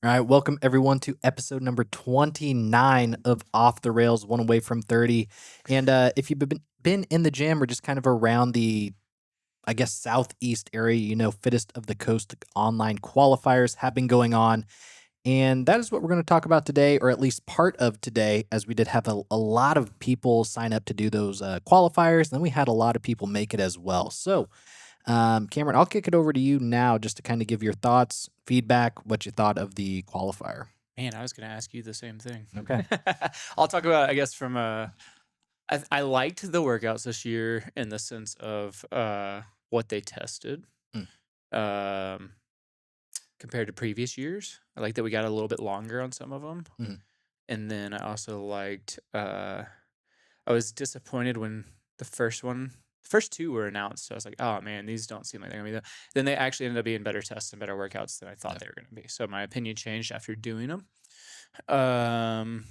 All right, welcome everyone to episode number 29 of Off the Rails, one away from 30. And if you've been in the gym or just kind of around the, I guess, southeast area, Fittest of the Coast online qualifiers have been going on. And that is what we're going to talk about today, or at least part of today, as we did have a lot of people sign up to do those qualifiers. And then we had a lot of people make it as well. So, Cameron, I'll kick it over to you now just to kind of give your thoughts, feedback, what you thought of the qualifier. Man, I was going to ask you the same thing. Okay. I'll talk about, I guess, from I liked the workouts this year in the sense of what they tested um, compared to previous years. I like that we got a little bit longer on some of them. Mhm. And then I also liked, I was disappointed when the first two were announced. So I was like, oh man, these don't seem like they're going to be Then they actually ended up being better tests and better workouts than I thought Yeah. they were going to be. So my opinion changed after doing them. Um,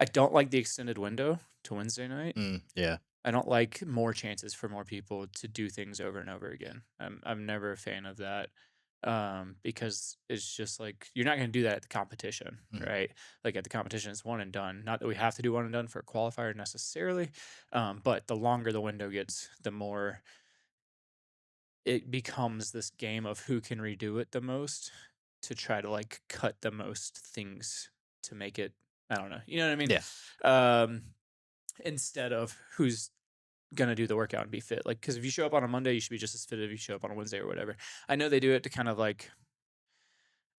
I don't like the extended window to Wednesday night. Yeah. I don't like more chances for more people to do things over and over again. I'm never a fan of that. Because it's just like you're not going to do that at the competition, Mhm. right? Like at the competition, it's one and done. Not that we have to do one and done for a qualifier necessarily, but the longer the window gets, the more it becomes this game of who can redo it the most to try to like cut the most things to make it. I don't know. You know what I mean? Yeah. Um, instead of who's gonna do the workout and be fit. Like, because if you show up on a Monday, you should be just as fit if you show up on a Wednesday or whatever. I know they do it to kind of like,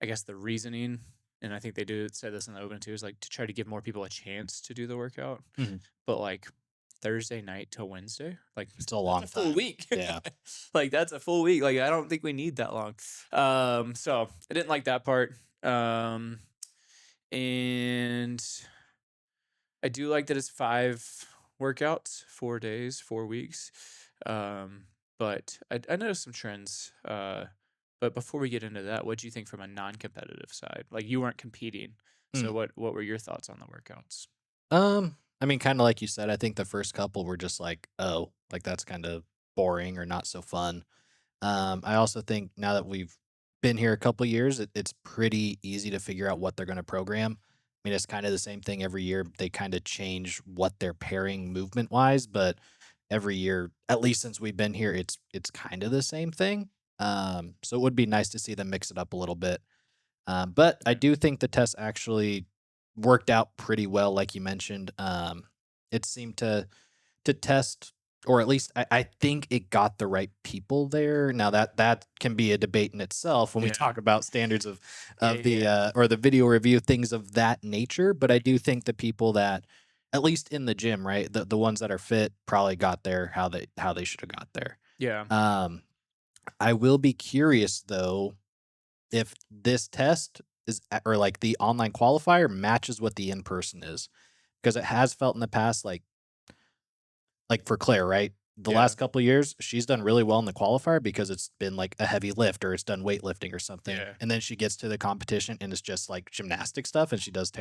I guess the reasoning, and I think they do say this in the open too, is like to try to give more people a chance to do the workout. Mhm. But like Thursday night till Wednesday, like It's a that's long a full time. week. Yeah. Like that's a full week. Like I don't think we need that long. So I didn't like that part. And I do like that it's 5 workouts, 4 days, 4 weeks. But I noticed some trends. But before we get into that, what do you think from a non-competitive side? Like you weren't competing, Mm. so what were your thoughts on the workouts? I mean, kind of like you said, I think the first couple were just like, oh, like that's kind of boring or not so fun. I also think now that we've been here a couple years, it's pretty easy to figure out what they're going to program. I mean, it's kind of the same thing every year. They kind of change what they're pairing movement wise, but every year, at least since we've been here, it's kind of the same thing. So it would be nice to see them mix it up a little bit. But I Yeah. do think the test actually worked out pretty well, like you mentioned. It seemed to test, or at least I think it got the right people there. Now that can be a debate in itself when we Yeah. talk about standards Yeah. of the Yeah. or the video review, things of that nature. But I do think the people that, at least in the gym, right, the ones that are fit probably got there how they should have got there. Yeah. Um, I will be curious though if this test or like the online qualifier matches what the in person is, because it has felt in the past like for Claire, right? The Yeah. last couple of years, she's done really well in the qualifier because it's been like a heavy lift or it's done weightlifting or something. Yeah. And then she gets to the competition and it's just like gymnastic stuff and she does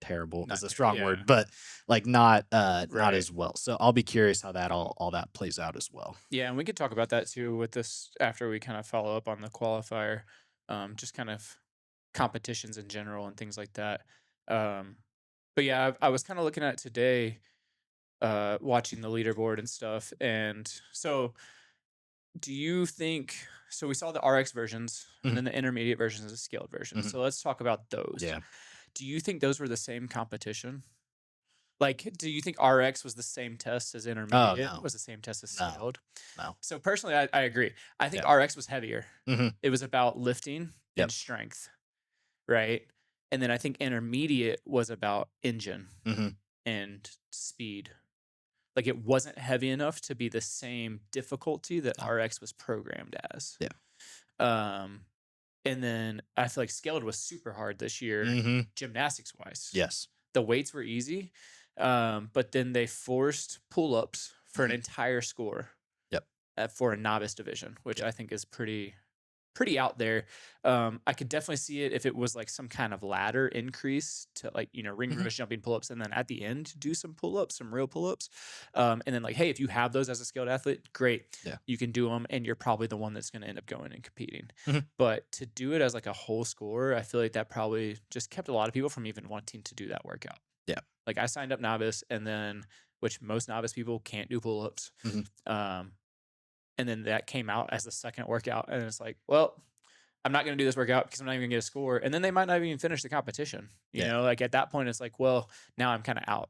terrible is Not a ter- strong yeah. word, but like not Right. as well. So I'll be curious how that all that plays out as well. Yeah, and we could talk about that too with this after we kind of follow up on the qualifier, just kind of competitions in general and things like that. Um, but yeah, I was kind of looking at it today, watching the leaderboard and stuff. And so, do you think? So we saw the RX versions and Mhm. then the intermediate versions and the scaled versions. Mhm. So let's talk about those. Yeah. Do you think those were the same competition? Like, do you think RX was the same test as Oh intermediate? no. Was the same test as No. scaled? No. So personally, I agree. I think Yeah. RX was heavier. Mhm. It was about lifting Yep. and strength, right? And then I think intermediate was about engine Mhm. and speed. Like it wasn't heavy enough to be the same difficulty that No. RX was programmed as. Yeah. Um, and then I feel like scaled was super hard this year, Mhm. gymnastics wise. Yes. The weights were easy, but then they forced pull ups for an Mhm. entire score Yep. for a novice division, which Yep. I think is pretty. pretty out there. I could definitely see it if it was like some kind of ladder increase to like, ring Mhm. rows, jumping pull-ups, and then at the end do some pull-ups, some real pull-ups. And then like, hey, if you have those as a skilled athlete, great. Yeah. You can do them and you're probably the one that's going to end up going and competing. Mhm. But to do it as like a whole score, I feel like that probably just kept a lot of people from even wanting to do that workout. Yeah. Like I signed up novice and then which most novice people can't do pull-ups. Mhm. Um, and then that came out as the second workout. And it's like, well, I'm not going to do this workout because I'm not even going to get a score. And then they might not even finish the competition. Yeah. Like at that point, it's like, well, now I'm kind of out,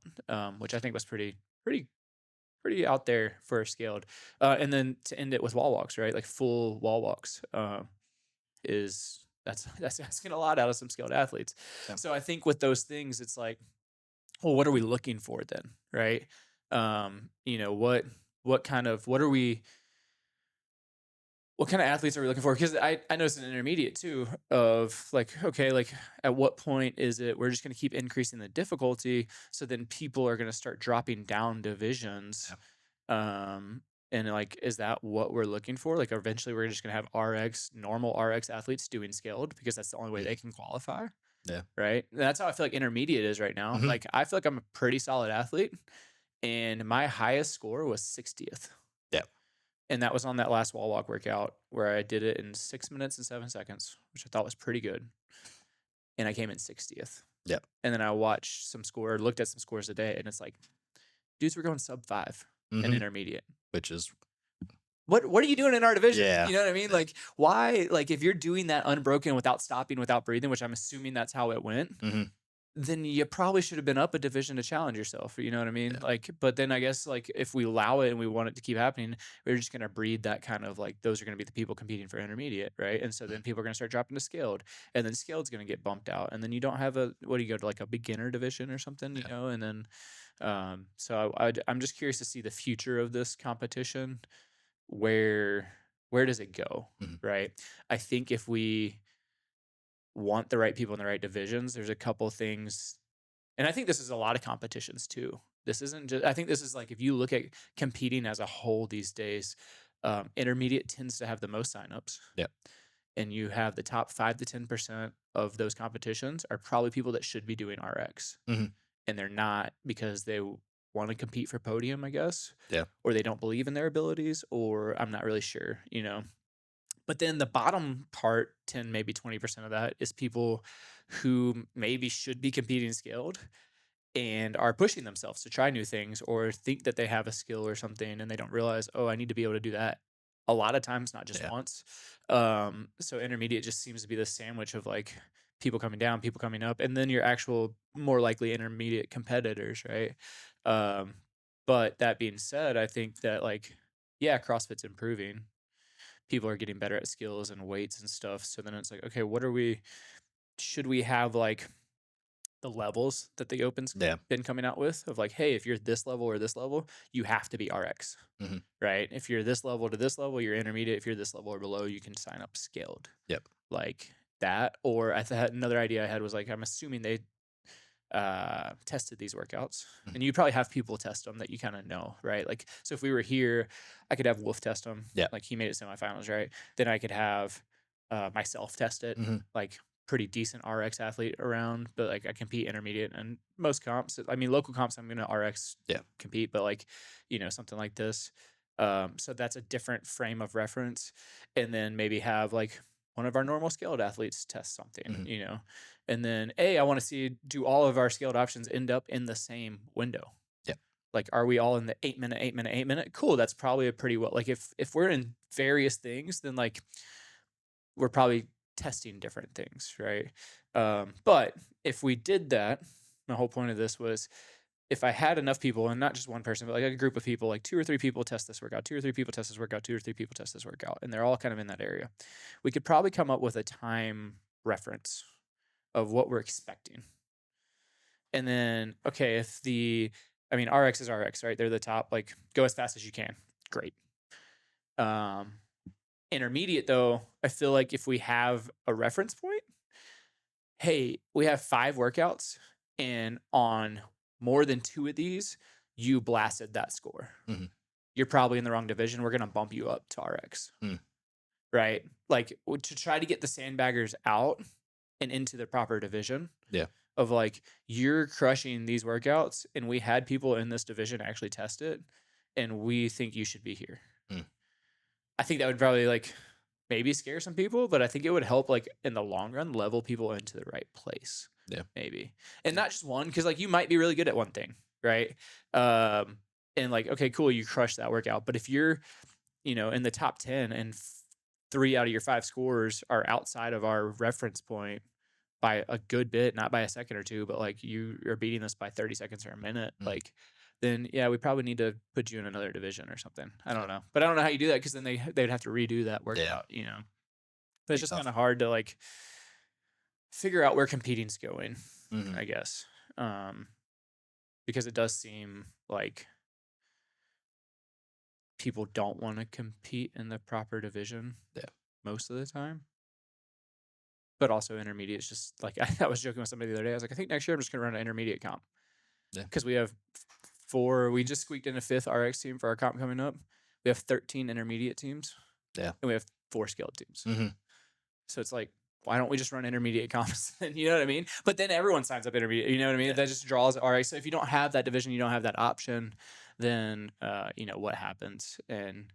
which I think was pretty, pretty out there for scaled. And then to end it with wall walks, right? Like full wall walks is that's asking a lot out of some skilled athletes. Yeah. So I think with those things, it's like, well, what are we looking for then, right? What kind of what kind of athletes are we looking for? Because I noticed an intermediate too of like, okay, like at what point is it we're just going to keep increasing the difficulty, so then people are going to start dropping down divisions, Yeah. and like, is that what we're looking for? Like, eventually we're just going to have normal RX athletes doing scaled because that's the only way Mhm. they can qualify, Yeah. right? And that's how I feel like intermediate is right now. Mhm. Like, I feel like I'm a pretty solid athlete, and my highest score was 60th. Yeah. And that was on that last wall walk workout where I did it in 6 minutes and 7 seconds, which I thought was pretty good. And I came in 60th. Yeah. And then I watched looked at some scores today, and it's like, dudes were going sub 5 in Mhm. intermediate. Which is What are you doing in our division? yeah. You know what I mean? Yeah. Like, why? Like, if you're doing that unbroken without stopping, without breathing, which I'm assuming that's how it went, Mhm. then you probably should have been up a division to challenge yourself. You know what I mean? Yeah. Like, but then I guess like if we allow it and we want it to keep happening, we're just gonna breed that kind of like those are gonna be the people competing for intermediate, right? And so then Mhm. people are gonna start dropping to scaled, and then scaled's gonna get bumped out, and then you don't have a what do you go to like a beginner division or something, Yeah. and then so I'm just curious to see the future of this competition. Where does it go, Mhm. right? I think if we want the right people in the right divisions, there's a couple things, and I think this is a lot of competitions too. This isn't just, I think this is like if you look at competing as a whole these days, intermediate tends to have the most signups, Yeah. and you have the top 5 to 10% of those competitions are probably people that should be doing RX, Mhm. and they're not because they want to compete for podium, I guess, Yeah. or they don't believe in their abilities, or I'm not really sure. But then the bottom part, 10, maybe 20% of that is people who maybe should be competing scaled and are pushing themselves to try new things or think that they have a skill or something and they don't realize, oh, I need to be able to do that a lot of times, not just Yeah. once. So intermediate just seems to be the sandwich of like people coming down, people coming up, and then your actual more likely intermediate competitors, right? Um, but that being said, I think that like, yeah, CrossFit's improving. People are getting better at skills and weights and stuff. So then it's like, okay, should we have like the levels that the Open's Yeah. been coming out with of like, hey, if you're this level or this level, you have to be RX, Mhm. right? If you're this level to this level, you're intermediate. If you're this level or below, you can sign up scaled, Yep. like that. Or I thought another idea I had was like, I'm assuming they tested these workouts, Mhm. and you probably have people test them that you kind of know, right? Like, so if we were here, I could have Wolf test them, Yeah. like he made it semifinals, right? Then I could have myself test it, Mhm. like pretty decent RX athlete around, but like I compete intermediate and most comps. I mean, local comps, I'm gonna RX Yeah. compete, but like, something like this. So that's a different frame of reference, and then maybe have like one of our normal scaled athletes test something, Mhm. and then I want to see, do all of our scaled options end up in the same window? Yeah. Like, are we all in the 8 minute, 8 minute, 8 minute? Cool. That's probably a pretty well, like if we're in various things, then like we're probably testing different things, right? But if we did that, the whole point of this was if I had enough people, and not just one person, but like a group of people, like 2 or 3 people test this workout, 2 or 3 people test this workout, 2 or 3 people test this workout, and they're all kind of in that area, we could probably come up with a time reference of what we're expecting. And then, okay, I mean, RX is RX, right? They're the top, like, go as fast as you can. Great. Um, Intermediate, though, I feel like if we have a reference point, hey, we have 5 workouts, and on more than 2 of these, you blasted that score. Mhm. You're probably in the wrong division. We're going to bump you up to RX. Mm. right? Like to try to get the sandbaggers out and into the proper division Yeah. of like, you're crushing these workouts, and we had people in this division actually test it, and we think you should be here. Mm. I think that would probably like maybe scare some people, but I think it would help like in the long run level people into the right place. Yeah. Maybe. And not just one, because like you might be really good at one thing, right? Um, and like, okay, cool, you crush that workout. But if you're, in the top 10 and 3 out of your 5 scores are outside of our reference point by a good bit, not by a second or two, but like you are beating us by 30 seconds or a minute, Mm. like then yeah, we probably need to put you in another division or something. I Yeah. don't know. But I don't know how you do that because then they'd have to redo that Yeah. workout. But it's Be just kind tough. of hard to like figure out where competing's going, Mhm. I guess. Um, because it does seem like people don't want to compete in the proper division Yeah. most of the time. But also intermediate is just like I was joking with somebody the other day. I was like, I think next year I'm just gonna run an intermediate comp Yeah. because we have 4. We just squeaked in a 5th RX team for our comp coming up. We have 13 intermediate teams, Yeah. and we have 4 scaled teams. Mhm. So it's like, why don't we just run intermediate comps? You know what I mean? But then everyone signs up intermediate. You know what I mean? Yeah. That just draws RX. So if you don't have that division, you don't have that option. Then what happens? And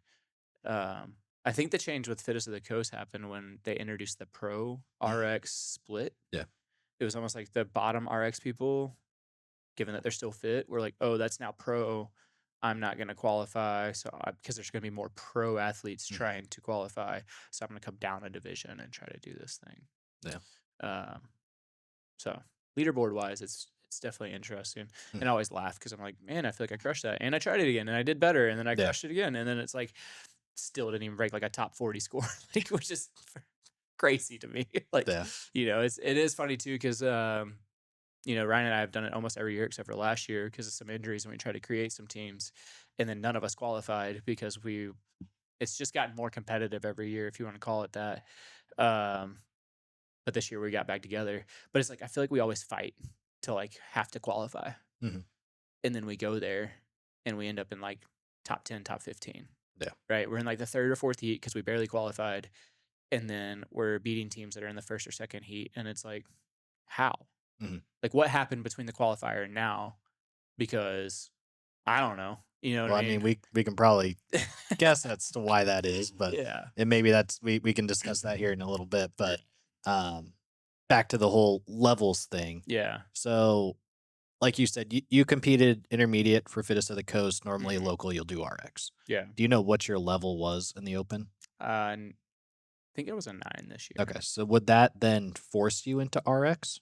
I think the change with Fittest of the Coast happened when they introduced the Pro RX split. Yeah. It was almost like the bottom RX people, given that they're still fit, were like, oh, that's now Pro. I'm not going to qualify. So, because there's going to be more pro athletes Mm. trying to qualify. So, I'm going to come down a division and try to do this thing. Yeah. Um, so, leaderboard wise, it's definitely interesting. Mm. And I always laugh because I'm like, man, I feel like I crushed that. And I tried it again and I did better. And then I Yeah. crushed it again. And then it's like, still didn't even break like a top 40 score, like, which is crazy to me. Like, Yeah. it is funny too because Ryan and I have done it almost every year except for last year because of some injuries, and we tried to create some teams, and then none of us qualified because it's just gotten more competitive every year, if you want to call it that. Um, but this year we got back together. But it's like I feel like we always fight to like have to qualify, Mhm. and then we go there and we end up in like top 10, top 15. Yeah. Right, we're in like the 3rd or 4th heat because we barely qualified, and then we're beating teams that are in the 1st or 2nd heat, and it's like, how? Mhm. Like, what happened between the qualifier and now? Because I don't know. You know what Well, I I mean, mean? we can probably guess as to why that is, but Yeah. and maybe that's we can discuss that here in a little bit. But um, back to the whole levels thing. Yeah. So, like you said, you competed intermediate for Fittest of the Coast. Normally, Mhm. local, you'll do RX. Yeah. Do you know what your level was in the Open? I think it was a 9 this year. Okay, so would that then force you into RX?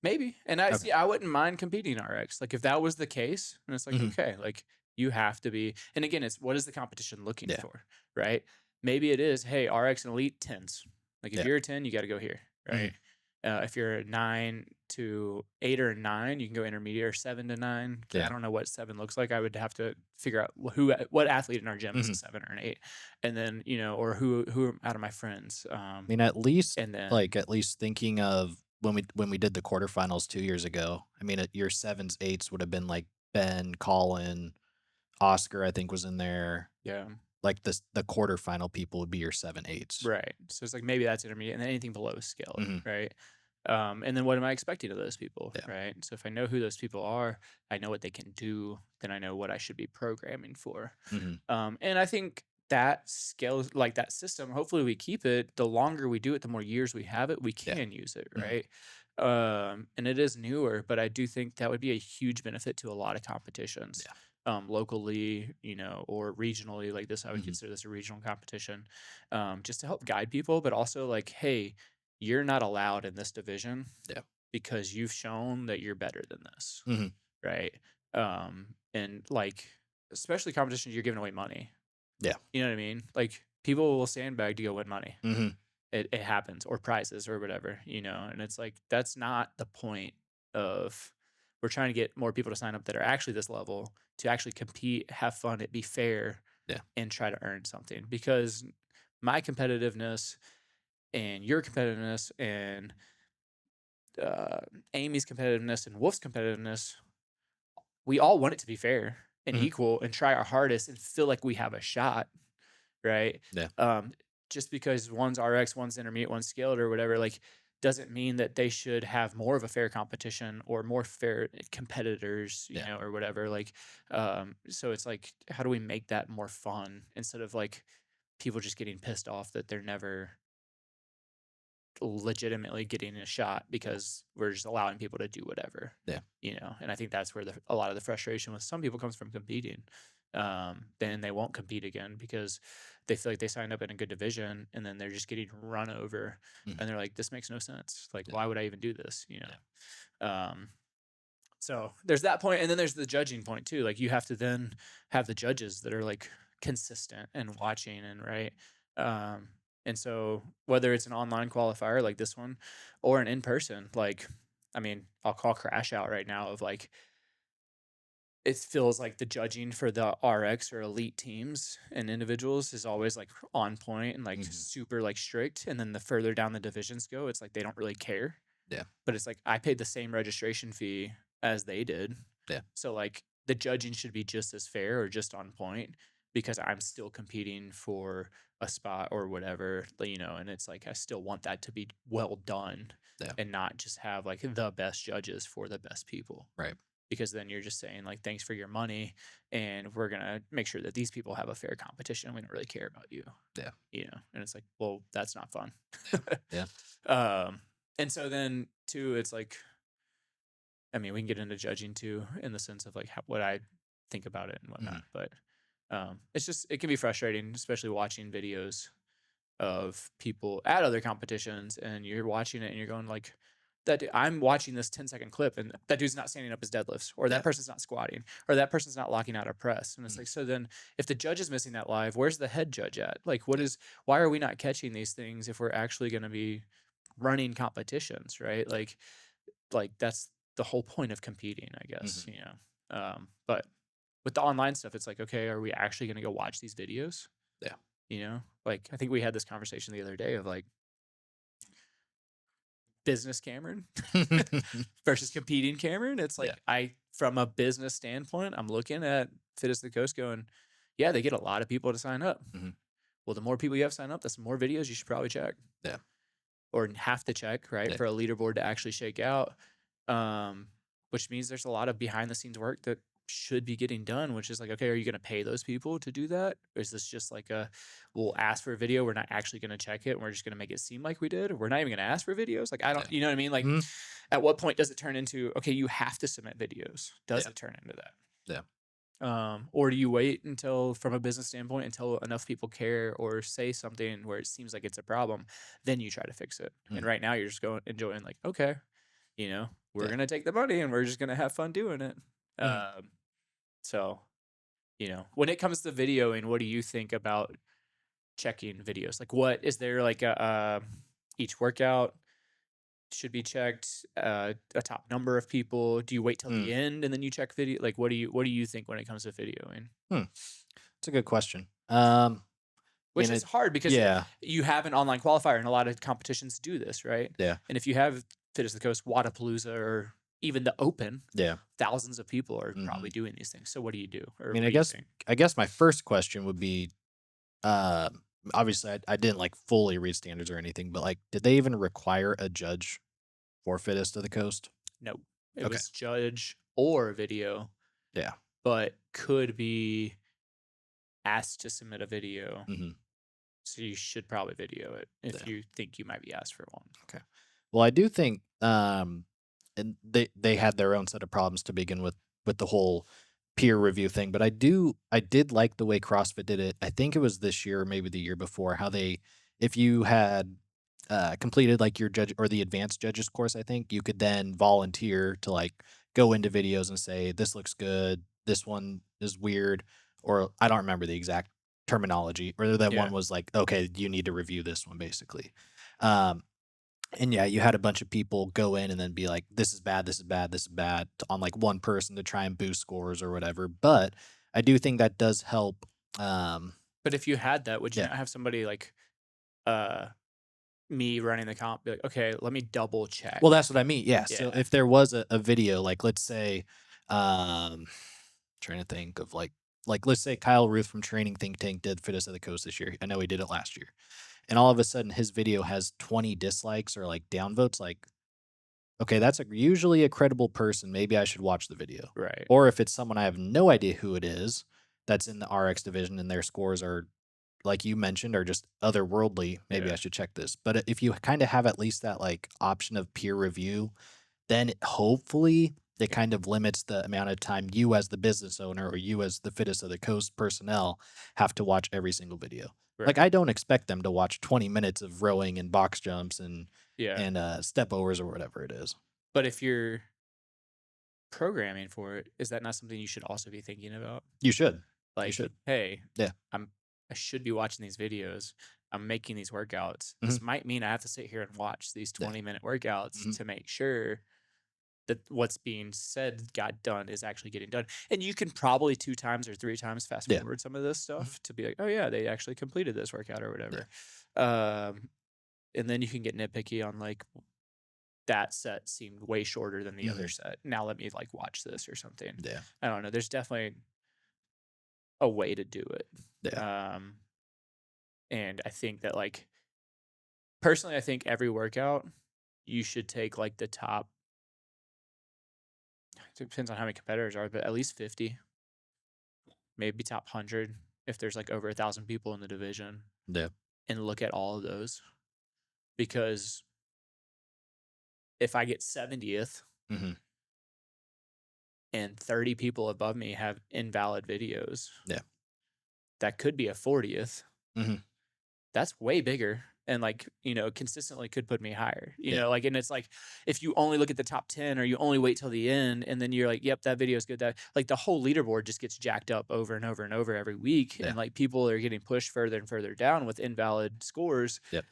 Maybe. And I Okay. see, I wouldn't mind competing RX. Like, if that was the case, and it's like, Mhm. okay, like, you have to be. And again, it's what is the competition looking Yeah. for, right? Maybe it is, hey, RX and Elite 10s. Like, if Yeah. you're a 10, you got to go here, right? Mhm. If you're a 9 to 8 or 9, you can go intermediate, or 7 to 9. I Yeah. don't know what 7 looks like. I would have to figure out what athlete in our gym is a Mhm. 7 or an 8, and then or who out of my friends. I mean, at least And then at least thinking of when we did the quarterfinals 2 years ago. I mean, your sevens, eights would have been like Ben, Colin, Oscar. I think was in there. yeah, Like the quarterfinal people would be your seven, eights. right. So it's like maybe that's intermediate, and then anything below is scaled, Mhm. right? And then what am I expecting of those people, Yeah. right? So if I know who those people are, I know what they can do, then I know what I should be programming for. Mhm. And I think that scale, like that system, hopefully we keep it. The longer we do it, the more years we have it, we Yeah. can use it, Mhm. right? And it is newer, but I do think that would be a huge benefit to a lot of competitions. Yeah. Locally, or regionally, like this, I would Mhm. consider this a regional competition, just to help guide people, but also like, hey, you're not allowed in this division Yeah. because you've shown that you're better than this, Mhm. right? And like, especially competitions, you're giving away money. Yeah. You know what I mean? Like, people will sandbag to go win money. Mhm. It happens, or prizes or whatever, and it's like that's not the point of. We're trying to get more people to sign up that are actually this level to actually compete, have fun, it be fair, Yeah. and try to earn something. Because my competitiveness and your competitiveness and uh, Amy's competitiveness and Wolf's competitiveness, we all want it to be fair and Mhm. equal and try our hardest and feel like we have a shot, right? Yeah. Um, just because one's RX, one's intermediate, one's scaled or whatever, like doesn't mean that they should have more of a fair competition or more fair competitors, you Yeah. know, or whatever. Like, so it's like, how do we make that more fun instead of like people just getting pissed off that they're never legitimately getting a shot because we're just allowing people to do whatever, Yeah. you know? And I think that's where a lot of the frustration with some people comes from competing. Then they won't compete again because they feel like they signed up in a good division and then they're just getting run over Mhm. and they're like, this makes no sense. Like, Yeah. why would I even do this? You Yeah. know? So there's that point, and then there's the judging point too. Like you have to then have the judges that are like consistent and watching and right. Um, and so whether it's an online qualifier like this one or an in person, like I mean, I'll call Crash out right now of like it feels like the judging for the RX or elite teams and individuals is always like on point and like Mhm. super like strict. And then the further down the divisions go, it's like they don't really care. Yeah. But it's like I paid the same registration fee as they did. Yeah. So like the judging should be just as fair or just on point because I'm still competing for a spot or whatever, you know, and it's like I still want that to be well done Yeah. and not just have like the best judges for the best people. Right. Because then you're just saying like thanks for your money and we're gonna make sure that these people have a fair competition. We don't really care about you. Yeah. You know, and it's like, well, that's not fun. Yeah. And so then too, it's like, I mean, we can get into judging too, in the sense of like what I think about it and Mhm. whatnot. But it's just it can be frustrating, especially watching videos of people at other competitions, and you're watching it and you're going like, I'm watching this 10-second clip, and that dude's not standing up his deadlifts, or that Yeah. person's not squatting, or that person's not locking out a press, and it's Mhm. like, so then if the judge is missing that live, where's the head judge at? Like, Yeah. why are we not catching these things if we're actually going to be running competitions, right? Like that's the whole point of competing, I guess, Mhm. you know. But with the online stuff, it's like, okay, are we actually going to go watch these videos? Yeah. You know, like I think we had this conversation the other day of like business Cameron versus competing Cameron. It's Yeah. like from a business standpoint, I'm looking at Fittest the Coast going, yeah, they get a lot of people to sign up. Mhm. Well, the more people you have sign up, that's more videos you should probably check. Yeah. Or have to check, right, Yeah. for a leaderboard to actually shake out. Um, which means there's a lot of behind the scenes work that should be getting done, which is like, okay, are you going to pay those people to do that? Or is this just like we'll ask for a video, we're not actually going to check it, and we're just going to make it seem like we did, or we're not even going to ask for videos? Like, I don't, Yeah. you know what I mean? Like, Mhm. at what point does it turn into, okay, you have to submit videos? Does Yeah. it turn into that? Yeah. Or do you wait until, from a business standpoint, until enough people care or say something where it seems like it's a problem, then you try to fix it? And Mhm. right now, you're just going enjoying like, okay, you know, we're Yeah. gonna take the money and we're just gonna have fun doing it. Mhm. So you know, when it comes to videoing, what do you think about checking videos? Like, what is there like each workout should be checked? A top number of people? Do you wait till Mm. the end and then you check video? Like, what do you think when it comes to videoing? Hmm. It's a good question. I Which mean, is hard because yeah. you have an online qualifier, and a lot of competitions do this, right? Yeah. And if you have Fittest the Coast, Wadapalooza, or even the Open, Yeah. thousands of people are probably Mhm. doing these things. So what do you do, I or mean, what do you think? I guess my first question would be, uh, obviously, I didn't like fully read standards or anything, but like, did they even require a judge for Fittest of the Coast? No, it Okay. was judge or video, Yeah. but could be asked to submit a video. Mhm. So you should probably video it if Yeah. you think you might be asked for one. Okay. Well, I do think, and they had their own set of problems to begin with the whole peer review thing, but I did like the way CrossFit did it. I think it was this year or maybe the year before, how they, if you had completed like your judge or the advanced judges course, I think you could then volunteer to like go into videos and say, this looks good, this one is weird, or I don't remember the exact terminology, or that one Yeah. was like, okay, you need to review this one basically. Um, and yeah, you had a bunch of people go in and then be like, this is bad, this is bad, this is bad on like one person to try and boost scores or whatever. But I do think that does help. Um, But if you had that, would you yeah. not have somebody like uh me running the comp be like, okay, let me double check? Well, that's what I mean. Yeah. So Yeah. if there was a video, like let's say, trying to think of like let's say Kyle Ruth from Training Think Tank did Fittest of the Coast this year. I know he did it last year. and all of a sudden his video has 20 dislikes or like downvotes, like, okay, that's usually a credible person. Maybe I should watch the video. Right. Or if it's someone I have no idea who it is that's in the RX division and their scores are, like you mentioned, are just otherworldly, maybe I Yeah. should check this. But if you kind of have at least that like option of peer review, then hopefully it Yeah. kind of limits the amount of time you as the business owner or you as the fittest of the coast personnel have to watch every single video. Like Right. I don't expect them to watch 20 minutes of rowing and box jumps Yeah. and step overs or whatever it is. But if you're programming for it, is that not something you should also be thinking about? You should. You Like, should. hey, Yeah. I'm I should be watching these videos. I'm making these workouts. Mhm. This might mean I have to sit here and watch these Yeah. 20-minute workouts Mhm. to make sure that what's being said got done is actually getting done. And you can probably 2 times or 3 times fast Yeah. forward some of this Mhm. stuff to be like, "Oh, yeah, they actually completed this workout," or Yeah. whatever. Um, and then you can get nitpicky on, like, that set seemed way shorter than the other Mhm. set. Now let me, like, watch this or something. Yeah. I don't know. There's definitely a way to do it. Yeah. Um, and I think that, like, personally, I think every workout, you should take, like, the top it depends on how many competitors are, but at least 50, maybe top 100 if there's, like, over 1,000 people in the division, Yeah. and look at all of those. Because if I get 70th Mhm. and 30 people above me have invalid videos, Yeah. that could be a 40th. Mhm. That's way bigger and, like, consistently could put me higher, Yeah. like, and it's like, if you only look at the top 10 or you only wait till the end and then you're like, yep, that video is good, that like the whole leaderboard just gets jacked up over and over and over every week. Yeah. And like people are getting pushed further and further down with invalid scores. Yep.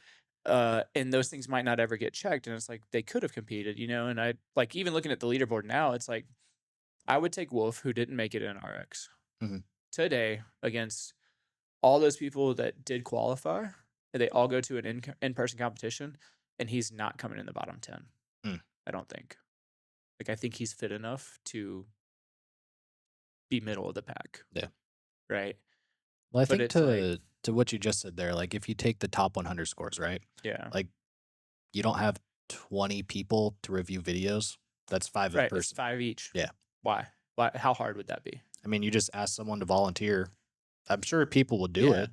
And those things might not ever get checked. And it's like, they could have competed, and I like, even looking at the leaderboard now, it's like, I would take Wolf, who didn't make it in RX Mhm. today, against all those people that did qualify, and they all go to an in-person competition, and he's not coming in the bottom 10. Mm. I don't think. Like, I think he's fit enough to be middle of the pack, Yeah. right? Well, I But think it's like, to what you just said there, like if you take the top 100 scores, right? yeah, Like you don't have 20 people to review videos. That's 5 a right. It's person. 5 each. Yeah. Why? Why? How hard would that be? I mean, you just ask someone to volunteer. I'm sure people will do Yeah. it.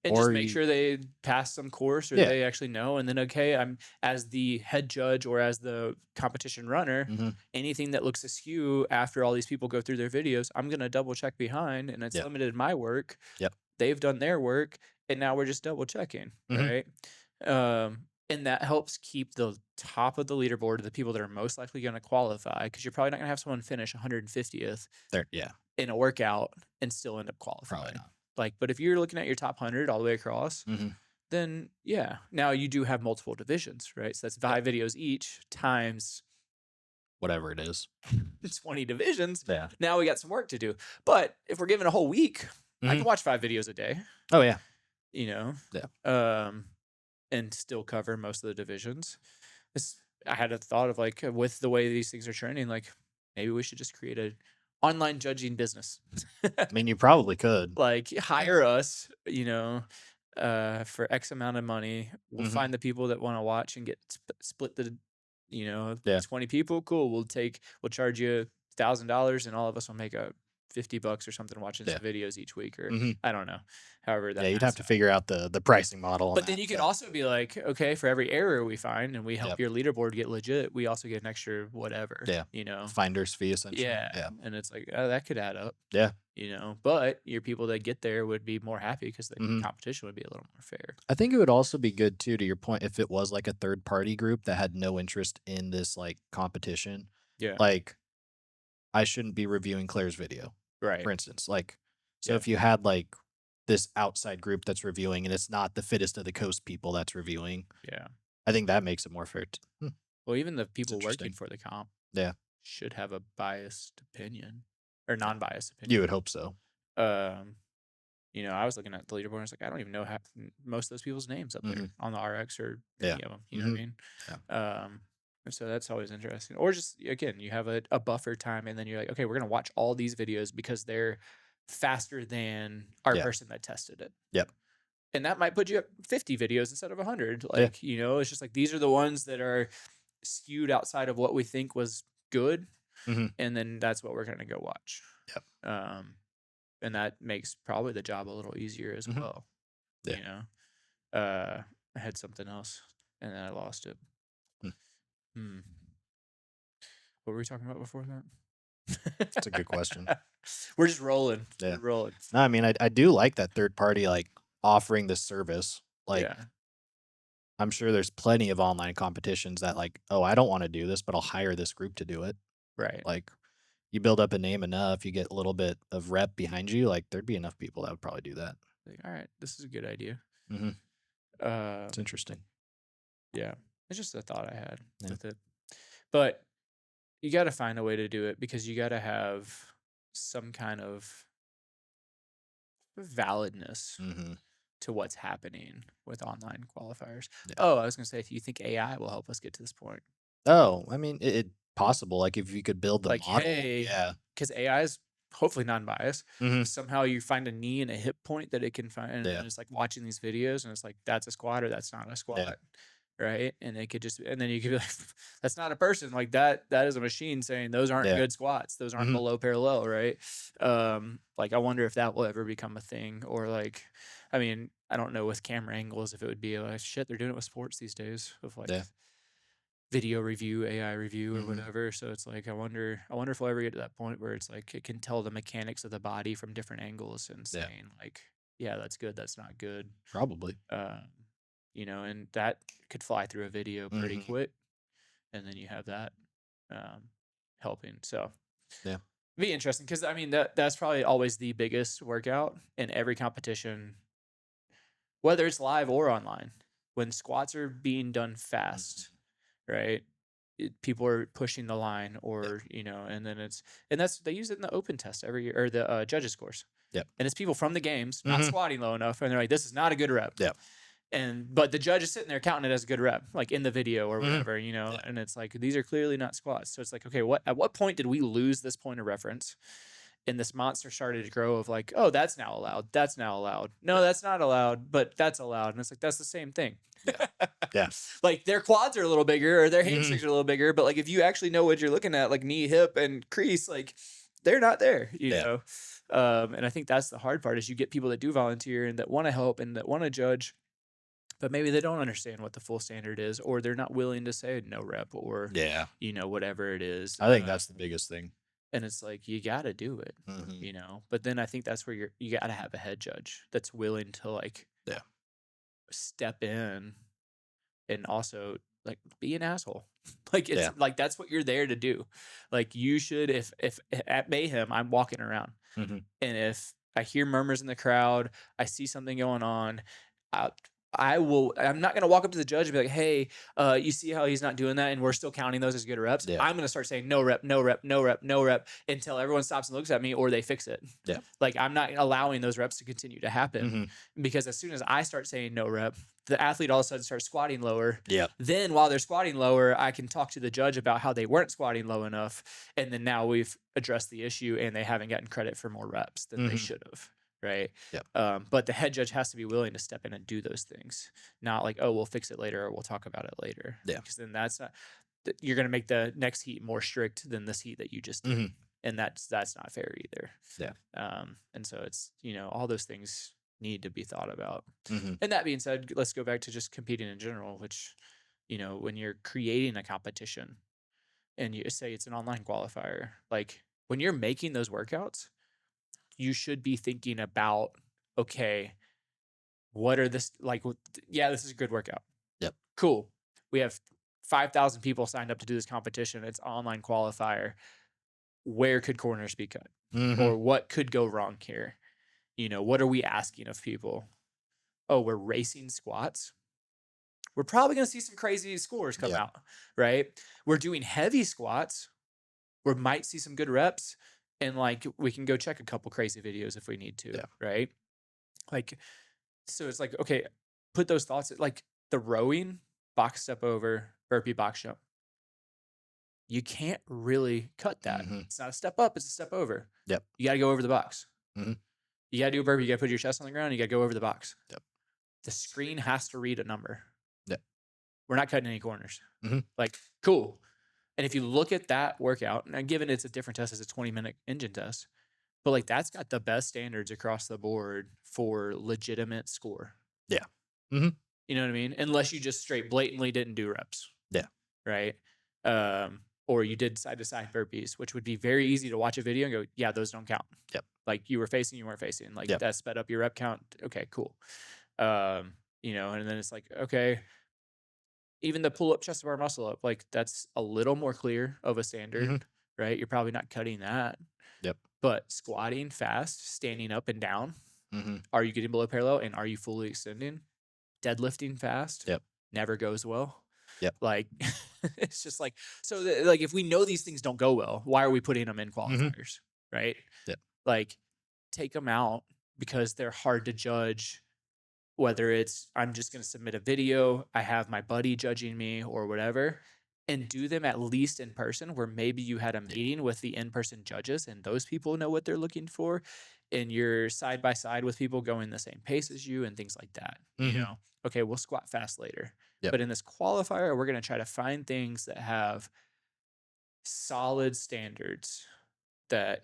And just Or make you, sure they pass some course or yeah. they actually know. And then, okay, I'm as the head judge or as the competition runner, Mhm. anything that looks askew after all these people go through their videos, I'm going to double check behind, and it's Yep. limited my work. Yep. They've done their work, and now we're just double checking, Mhm. right? And that helps keep the top of the leaderboard of the people that are most likely going to qualify, because you're probably not going to have someone finish 150th There, yeah. in a workout and still end up Probably qualifying. not. Like, but if you're looking at your top 100 all the way across, Mhm. then yeah. Now you do have multiple divisions, right? So that's Yep. 5 videos each times Whatever it is. 20 divisions. Yeah. Now we got some work to do. But if we're given a whole week, I Mhm. can watch 5 videos a day, Oh yeah. you know, Yeah. and still cover most of the divisions. I had a thought of, like, with the way these things are trending, like, maybe we should just create a online judging business. I mean, you probably could. Like, Yeah. hire us, for X amount of money. We'll Mhm. find the people that want to watch and get split the, Yeah. 20 people. Cool. We'll charge you $1,000, and all of us will make a $50 or something watching Yeah. some videos each week, or Mhm. I don't know, however Yeah, that you'd have math's to out. figure out the pricing model on But then that. you could Yeah. also be like, okay, for every error we find and we help Yep. your leaderboard get legit, we also get an extra whatever, Yeah. you know? Finder's fee essentially. Yeah. Yeah. And it's like, oh, that could add up, Yeah. but your people that get there would be more happy because the Mhm. competition would be a little more fair. I think it would also be good too, to your point, if it was like a third party group that had no interest in this like competition. Yeah. Like I shouldn't be reviewing Claire's video, Right. for instance. Like, so Yeah. if you had like this outside group that's reviewing and it's not the fittest of the coast people that's reviewing, Yeah. I think that makes it more fair. Well, even the It's people working interesting. for the comp Yeah. should have a biased opinion or non-biased You opinion. would hope so. Um, I was looking at the leaderboard and I was like, I don't even know most of those people's names up there Mhm. on the RX or Yeah. any of them. You know what I mean? Yeah. And so that's always interesting. Or just, again, you have a buffer time and then you're like, okay, we're going to watch all these videos because they're faster than our Yeah. person that tested it. Yep. And that might put you at 50 videos instead of 100. Yeah. Like, it's just like these are the ones that are skewed outside of what we think was good, Mhm. and then that's what we're gonna go watch. Yep. Um, and that makes probably the job a little easier as Mhm. well. Yeah. You know, I had something else and then I lost it. Mm. Hmm. What were we talking about before That's a good question. that? We're just rolling. Yeah. We're rolling. No, I mean, I do like that third party, like, offering this service. Like, Yeah. I'm sure there's plenty of online competitions that like, "Oh, I don't wanna do this, but I'll hire this group to do it." Right. Like, you build up a name enough, you get a little bit of rep behind you, like, there'd be enough people that would probably do that. Like, all right, this is a good idea. Mhm. It's Um, interesting. yeah. It's just a thought I had Yeah. with it. But you got to find a way to do it because you got to have some kind of validness Mhm. to what's happening with online qualifiers. Yeah. Oh, I was going to say, if you think AI will help us get to this point, Oh, I mean, it possible, like, if you could build the like, model. hey, Yeah. because AI is hopefully non-biased. Mhm. Somehow you find a knee and a hip point that it can find, and Yeah. it's like watching these videos, and it's like that's a squat or that's not a Yeah. squat, right? And it could just, and then you could be like, that's not a person, like that is a machine saying those aren't Yeah. good squats, those aren't Mhm. below parallel, right? Like I wonder if that will ever become a thing, or like, I mean, I don't know with camera angles if it would be like shit. They're doing it with sports these days, with like Yeah. video review, AI review, or Mhm. whatever. So it's like I wonder if we'll ever get to that point where it's like it can tell the mechanics of the body from different angles and Yeah. saying like, yeah, that's good, that's not good. Probably. Um, and that could fly through a video pretty Mhm. quick, and then you have that um, helping. So Yeah. be interesting because I mean that's probably always the biggest workout in every competition, whether it's live or online. When squats are being done Mhm. fast, right? People are pushing the line, Yep. or and then and that's they use it in the open test every year, or the judges scores, Yep. and it's people from the games not Mhm. squatting low enough, and they're like, this is not a good rep, Yep. but the judge is sitting there counting it as a good rep, like in the video or Mhm. whatever, Yeah. and it's like these are clearly not squats. So it's like, okay, at what point did we lose this point of reference? And this monster started to grow of like, oh, that's now allowed. That's now allowed. No, Yeah. that's not allowed, but that's allowed. And it's like, that's the same thing. Yeah. Yeah. Like their quads are a little bigger or their hamstrings Mhm. are a little bigger, but like if you actually know what you're looking at, like knee, hip, and crease, like they're not there, Yeah. And I think that's the hard part is you get people that do volunteer and that want to help and that want to judge, but maybe they don't understand what the full standard is, or they're not willing to say no rep, or Yeah. whatever it is. I think that's the biggest thing. And it's like you got to do it, Mhm. But then I think that's where you got to have a head judge that's willing to like Yeah. step in and also like be an asshole. Like it's Yeah. like that's what you're there to do. Like you should, if at Mayhem I'm walking around, Mhm. and if I hear murmurs in the crowd, I see something going on, I, I'm not going to walk up to the judge and be like, hey, you see how he's not doing that and we're still counting those as good reps? Yeah. I'm going to start saying no rep, no rep, no rep, no rep until everyone stops and looks at me or they fix it. Yeah. Like I'm not allowing those reps to continue to happen, Mhm. because as soon as I start saying no rep, the athlete all of a sudden starts squatting lower. Yeah. Then while they're squatting lower, I can talk to the judge about how they weren't squatting low enough. And then now we've addressed the issue and they haven't gotten credit for more reps than they Mhm. should have. Right. Yep. But the head judge has to be willing to step in and do those things, not like, oh, we'll fix it later or we'll talk about it later. Yeah. Because then that's not, you're going to make the next heat more strict than this heat that you just did. Mhm. And that's not fair either. Yeah. And so it's, all those things need to be thought about. Mhm. And that being said, let's go back to just competing in general, which, when you're creating a competition and you say it's an online qualifier, like when you're making those workouts, you should be thinking about, okay, what are this like? Yeah, this is a good workout. Yep. Cool. We have 5,000 people signed up to do this competition. It's online qualifier. Where could corners be cut? Mhm. Or what could go wrong here? What are we asking of people? Oh, we're racing squats. We're probably going to see some crazy scores come Yeah. out, right? We're doing heavy squats. We might see some good reps, and like we can go check a couple crazy videos if we need to, Yeah. right? Like, so it's like, okay, put those thoughts like the rowing, box step over, burpee box jump. You can't really cut that. Mhm. It's not a step up, it's a step over. Yep. You got to go over the box. Mhm. You got to do a burpee. You got to put your chest on the ground. You got to go over the box. Yep. the screen has to read a number. Yeah. We're not cutting any corners. Mhm. Like, cool. And if you look at that workout, and given it's a different test, it's a 20-minute engine test, but like that's got the best standards across the board for legitimate score. Yeah. Mhm. You know what I mean? Unless you just straight blatantly didn't do reps. Yeah. Right. Or you did side to side burpees, which would be very easy to watch a video and go, yeah, those don't count. Yep. Like you were facing, you weren't facing. Like Yep. that sped up your rep count. Okay, cool. You know, and then it's like, okay, even the pull up chest bar muscle up, like that's a little more clear of a standard, Mhm. right? You're probably not cutting that. Yep. But squatting fast, standing up and down, Mhm. are you getting below parallel and are you fully extending? Deadlifting fast, Yep. never goes well. Yep. Like it's just like so. Like if we know these things don't go well, why are we putting them in qualifiers, right? Yep. Like take them out because they're hard to judge. Whether it's I'm just going to submit a video, I have my buddy judging me or whatever, and do them at least in person where maybe you had a meeting with the in-person judges and those people know what they're looking for and you're side by side with people going the same pace as you and things like that. You Mhm. know, okay, we'll squat fast later. Yep. But in this qualifier, we're going to try to find things that have solid standards that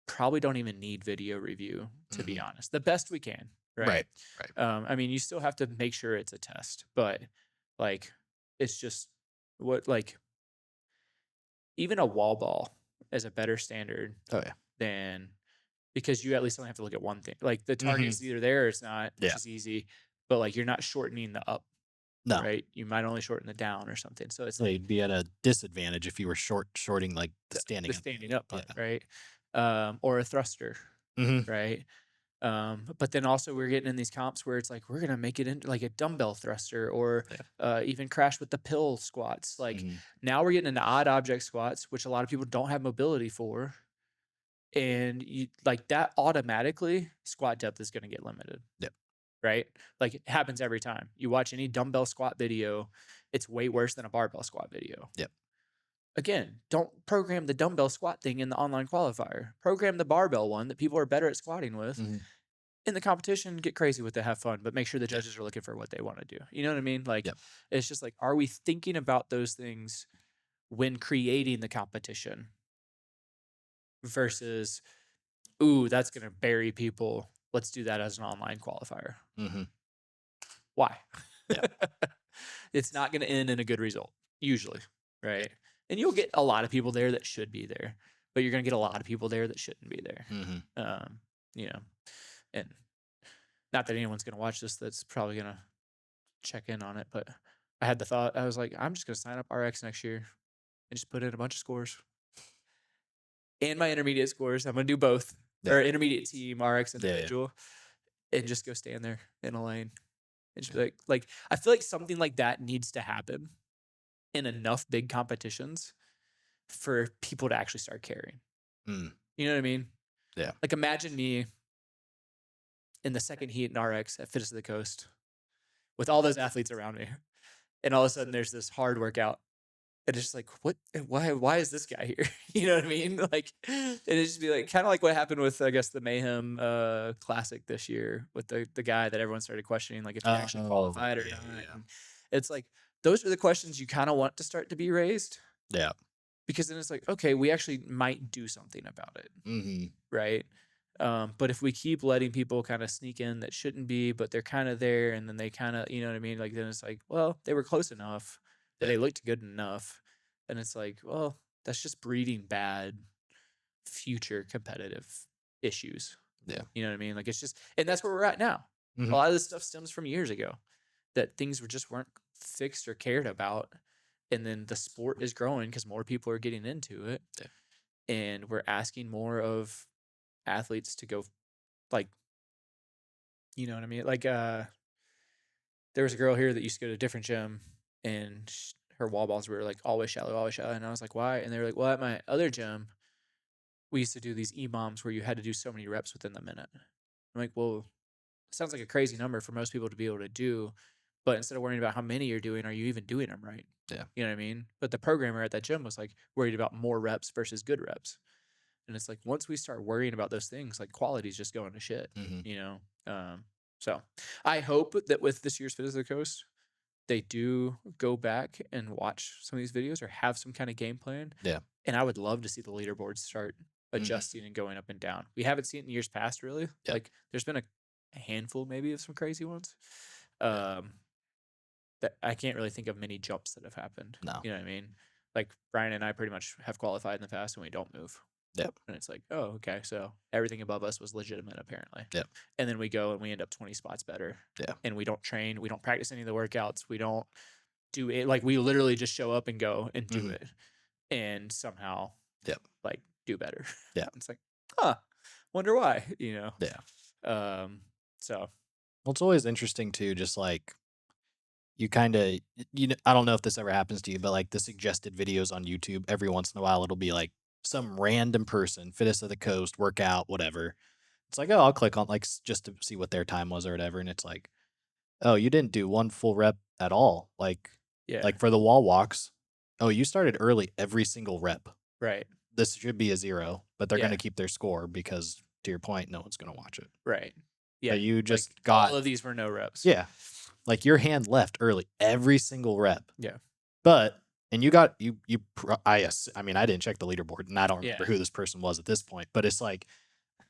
probably don't even need video review, to be Mhm. honest. The best we can, right? Right. Right. I mean, you still have to make sure it's a test, but like, it's just what like even a wall ball is a better standard Oh yeah. than because you at least only have to look at one thing. Like the target Mhm. is either there or it's not, which Yeah. is easy, but like you're not shortening the up, No. right? You might only shorten the down or something. So it's So like you'd be at a disadvantage if you were shorting like the standing the up. standing up part, Yeah. right? Or a thruster, Mhm. right? But then also we're getting in these comps where it's like we're gonna make it into like a dumbbell thruster or Yeah. even crash with the pill squats. Like Mhm. now we're getting into odd object squats, which a lot of people don't have mobility for, and you like that automatically squat depth is gonna get limited. Yep. Right? Like it happens every time. You watch any dumbbell squat video, it's way worse than a barbell squat video. Yep. Again, don't program the dumbbell squat thing in the online qualifier. Program the barbell one that people are better at squatting with. Mhm. In the competition, get crazy with it, have fun, but make sure the Yeah. judges are looking for what they want to do. You know what I mean? Like, Yep. it's just like, are we thinking about those things when creating the competition versus, ooh, that's going to bury people. Let's do that as an online qualifier. Mhm. Why? Yeah. It's not going to end in a good result, usually, right? And you'll get a lot of people there that should be there, but you're going to get a lot of people there that shouldn't be there. Mhm. You know, and not that anyone's going to watch this that's probably going to check in on it, but I had the thought, I was like, I'm just going to sign up RX next year and just put in a bunch of scores and my intermediate scores. I'm going to do both Yeah. or intermediate team, RX Yeah, yeah. individual, and just go stand there in a lane and just be like, I feel like something like that needs to happen in enough big competitions for people to actually start caring. Mm. You know what I mean? Yeah. Like imagine me in the second heat in RX at Fittest of the Coast with all those athletes around me. And all of a sudden there's this hard workout. And it's just like, what, why is this guy here? You know what I mean? Like, and it just be like, kind of like what happened with, I guess, the Mayhem Classic this year with the guy that everyone started questioning, like if he actually qualified or not. Yeah. And it's like, those are the questions you kind of want to start to be raised. Yeah. Because then it's like, okay, we actually might do something about it. Mm-hmm. Right. But if we keep letting people kind of sneak in that shouldn't be, but they're kind of there, and then they kind of, you know what I mean? Like, then it's like, well, they were close enough that they looked good enough. And it's like, well, that's just breeding bad future competitive issues. Yeah. You know what I mean? Like, it's just, and that's where we're at now. Mhm. A lot of this stuff stems from years ago that things were just weren't fixed or cared about. And then the sport is growing because more people are getting into it. Yeah. And we're asking more of athletes to go, like, you know what I mean? Like, there was a girl here that used to go to a different gym, and her wall balls were like always shallow, always shallow. And I was like, why? And they were like, well, at my other gym, we used to do these EMOMs where you had to do so many reps within the minute. I'm like, well, it sounds like a crazy number for most people to be able to do. But instead of worrying about how many you're doing, are you even doing them right? Yeah. You know what I mean? But the programmer at that gym was like worried about more reps versus good reps. And it's like, once we start worrying about those things, like quality's just going to shit, Mhm. you know? So I hope that with this year's Fit of the Coast, they do go back and watch some of these videos or have some kind of game plan. Yeah. And I would love to see the leaderboards start Mhm. adjusting and going up and down. We haven't seen it in years past, really. Yep. Like, there's been a handful maybe of some crazy ones. Yeah. Um, that I can't really think of many jumps that have happened. No. You know what I mean? Like Brian and I pretty much have qualified in the past and we don't move. Yep. And it's like, oh, okay. So everything above us was legitimate apparently. Yep. And then we go and we end up 20 spots better. Yeah. And we don't train, we don't practice any of the workouts, we don't do it. Like we literally just show up and go and do Mhm. it and somehow Yep. like do better. Yeah. It's like, huh, wonder why, you know? Yeah. So Well, it's always interesting too, just like you kind of, I don't know if this ever happens to you, but like the suggested videos on YouTube, every once in a while, it'll be like some random person, fittest of the coast, workout, whatever. It's like, oh, I'll click on like just to see what their time was or whatever. And it's like, oh, you didn't do one full rep at all. yeah, Like for the wall walks, oh, you started early every single rep. right. This should be a 0, but they're going Yeah, to keep their score because to your point, no one's going to watch it. right. Yeah. But you Like just all got, of these were no reps. yeah, like your hand left early every single rep. Yeah. But and you got I mean I didn't check the leaderboard and I don't remember Yeah. who this person was at this point, but it's like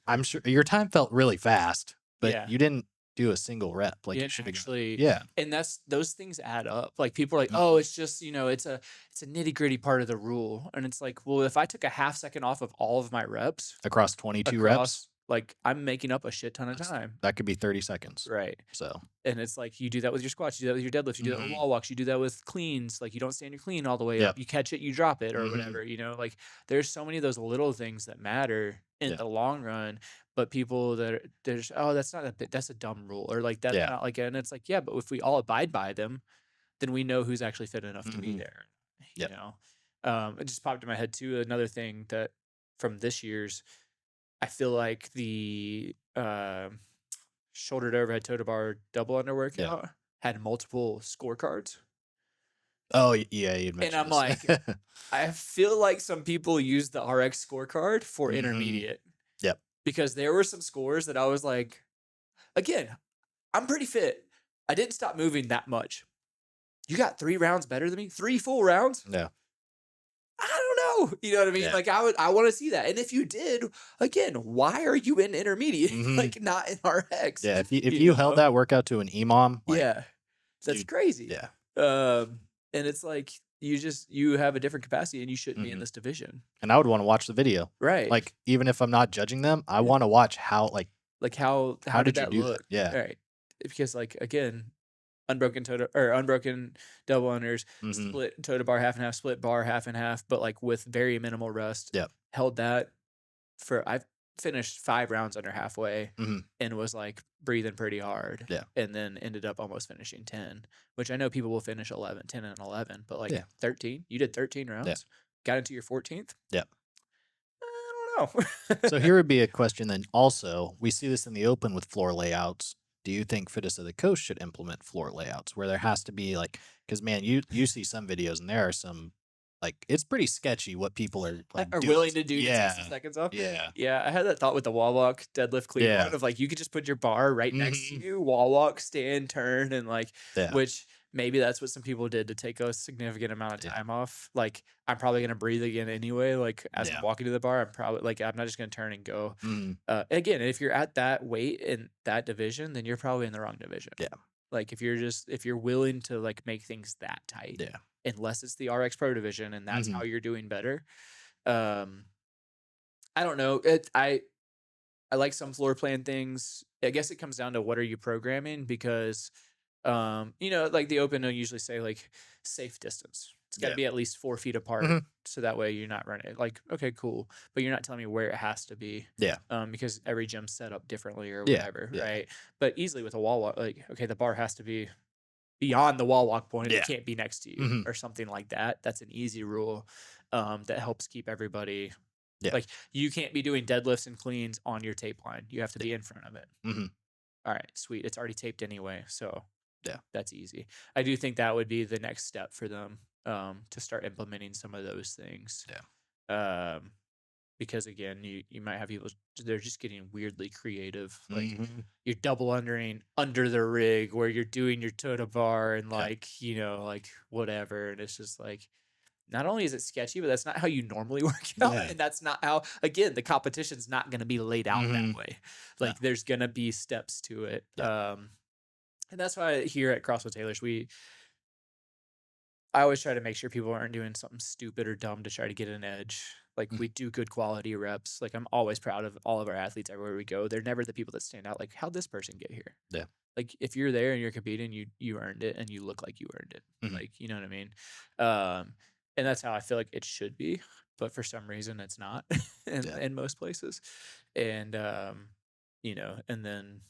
I'm sure your time felt really fast, but Yeah. you didn't do a single rep like You you didn't should have. actually, Yeah. and that's those things add up. Like people are like, oh, Mhm. it's just, it's a nitty-gritty part of the rule. And it's like, well, if I took a half second off of all of my reps Across 22 reps, across, like I'm making up a shit ton of time. that could be 30 seconds. Right. So, And it's like you do that with your squats, you do that with your deadlifts, you do that with mhm. wall walks, you do that with cleans. Like you don't stand your clean all the way up. Yep. You catch it, you drop it, or Mhm. whatever. Like there's so many of those little things that matter in Yeah. the long run. But people that there's oh, that's not a bit, that's a dumb rule, or like that's Yeah. not like, and it's like, yeah, but if we all abide by them, then we know who's actually fit enough to be Mhm. there. You Yep. know, it just popped in my head too. Another thing that from this year's, I feel like the shoulder to overhead toe to bar double under Yeah. workout had multiple scorecards. Oh, yeah, you'd And mentioned I'm this. like, I feel like some people use the RX scorecard for Mhm. intermediate Yep. because there were some scores that I was like, again, I'm pretty fit. I didn't stop moving that much. You got 3 rounds better than me? 3 full rounds? Yeah. I don't know. You know what I mean? Yeah. Like I want to see that. And if you did, again, why are you in intermediate? Mhm. Like not in RX? Yeah, if You you held know? that workout to an EMOM, like, Yeah. That's you crazy. yeah. And it's like you have a different capacity and you shouldn't be in Mhm. this division. And I would wanna watch the video. Right. Like, even if I'm not judging them, I Yeah. wanna watch how, like, Like how how did did you that do that? look? Yeah. Right. Because like again, unbroken double unders, Mhm. split toe to bar half and half, split bar half and half, but like with very minimal rest. Yep. Held that for I've finished 5 rounds under halfway Mhm. and was like breathing pretty hard. Yeah. And then ended up almost finishing 10, which I know people will finish 10 and 11, but like Yeah. 13, you did 13 rounds, got into your 14th. Yep. I don't know. So here would be a question then also, we see this in the open with floor layouts. Do you think Fittest of the Coast should implement floor layouts where there has to be like, because man, you see some videos and there are some like it's pretty sketchy what people are like Are doing. willing to do to take Yeah. some seconds off. Yeah. Yeah, I had that thought with the wall walk, deadlift, clean Yeah. one of like you could just put your bar right next to Mhm. you, wall walk, stand, turn, and like Yeah. which maybe that's what some people did to take a significant amount of Yeah. time off. Like I'm probably gonna breathe again anyway. Like as Yeah. I'm walking to the bar, I'm probably like I'm not just gonna turn and go. Mhm. Again, if you're at that weight in that division, then you're probably in the wrong division. Yeah. Like if you're willing to like make things that tight, Yeah. unless it's the RX Pro division and that's Mhm. how you're doing better. Um, I don't know. I like some floor plan things. I guess it comes down to what are you programming because like the open will usually say like safe distance. It's got to Yeah. be at least 4 feet apart. Mhm. So that way you're not running like, okay, cool. But you're not telling me where it has to be. Yeah. Because every gym's set up differently or Yeah. whatever. Yeah. Right. But easily with a wall walk, like, okay, the bar has to be beyond the wall walk point. Yeah. It can't be next to you Mhm. or something like that. That's an easy rule that helps keep everybody. Yeah. Like you can't be doing deadlifts and cleans on your tape line. You have to be in front of it. Mhm. All right, sweet. It's already taped anyway, so Yeah. that's easy. I do think that would be the next step for them to start implementing some of those things. Yeah. because again, you might have people, they're just getting weirdly creative. Like Mhm. you're double undering under the rig where you're doing your toe to bar and Yeah. like, like whatever. And it's just like, not only is it sketchy, but that's not how you normally work out. Yeah. And that's not how, again, the competition's not going to be laid out that Mhm. way. No. Like there's going to be steps to it. Yeah. And that's why here at CrossFit Taylors, I always try to make sure people aren't doing something stupid or dumb to try to get an edge. Like Mhm. we do good quality reps. Like I'm always proud of all of our athletes everywhere we go. They're never the people that stand out. Like how'd this person get here? Yeah. Like if you're there and you're competing, you earned it and you look like you earned it. Mhm. Like you know what I mean? And that's how I feel like it should be. But for some reason it's not Yeah. in most places. And and then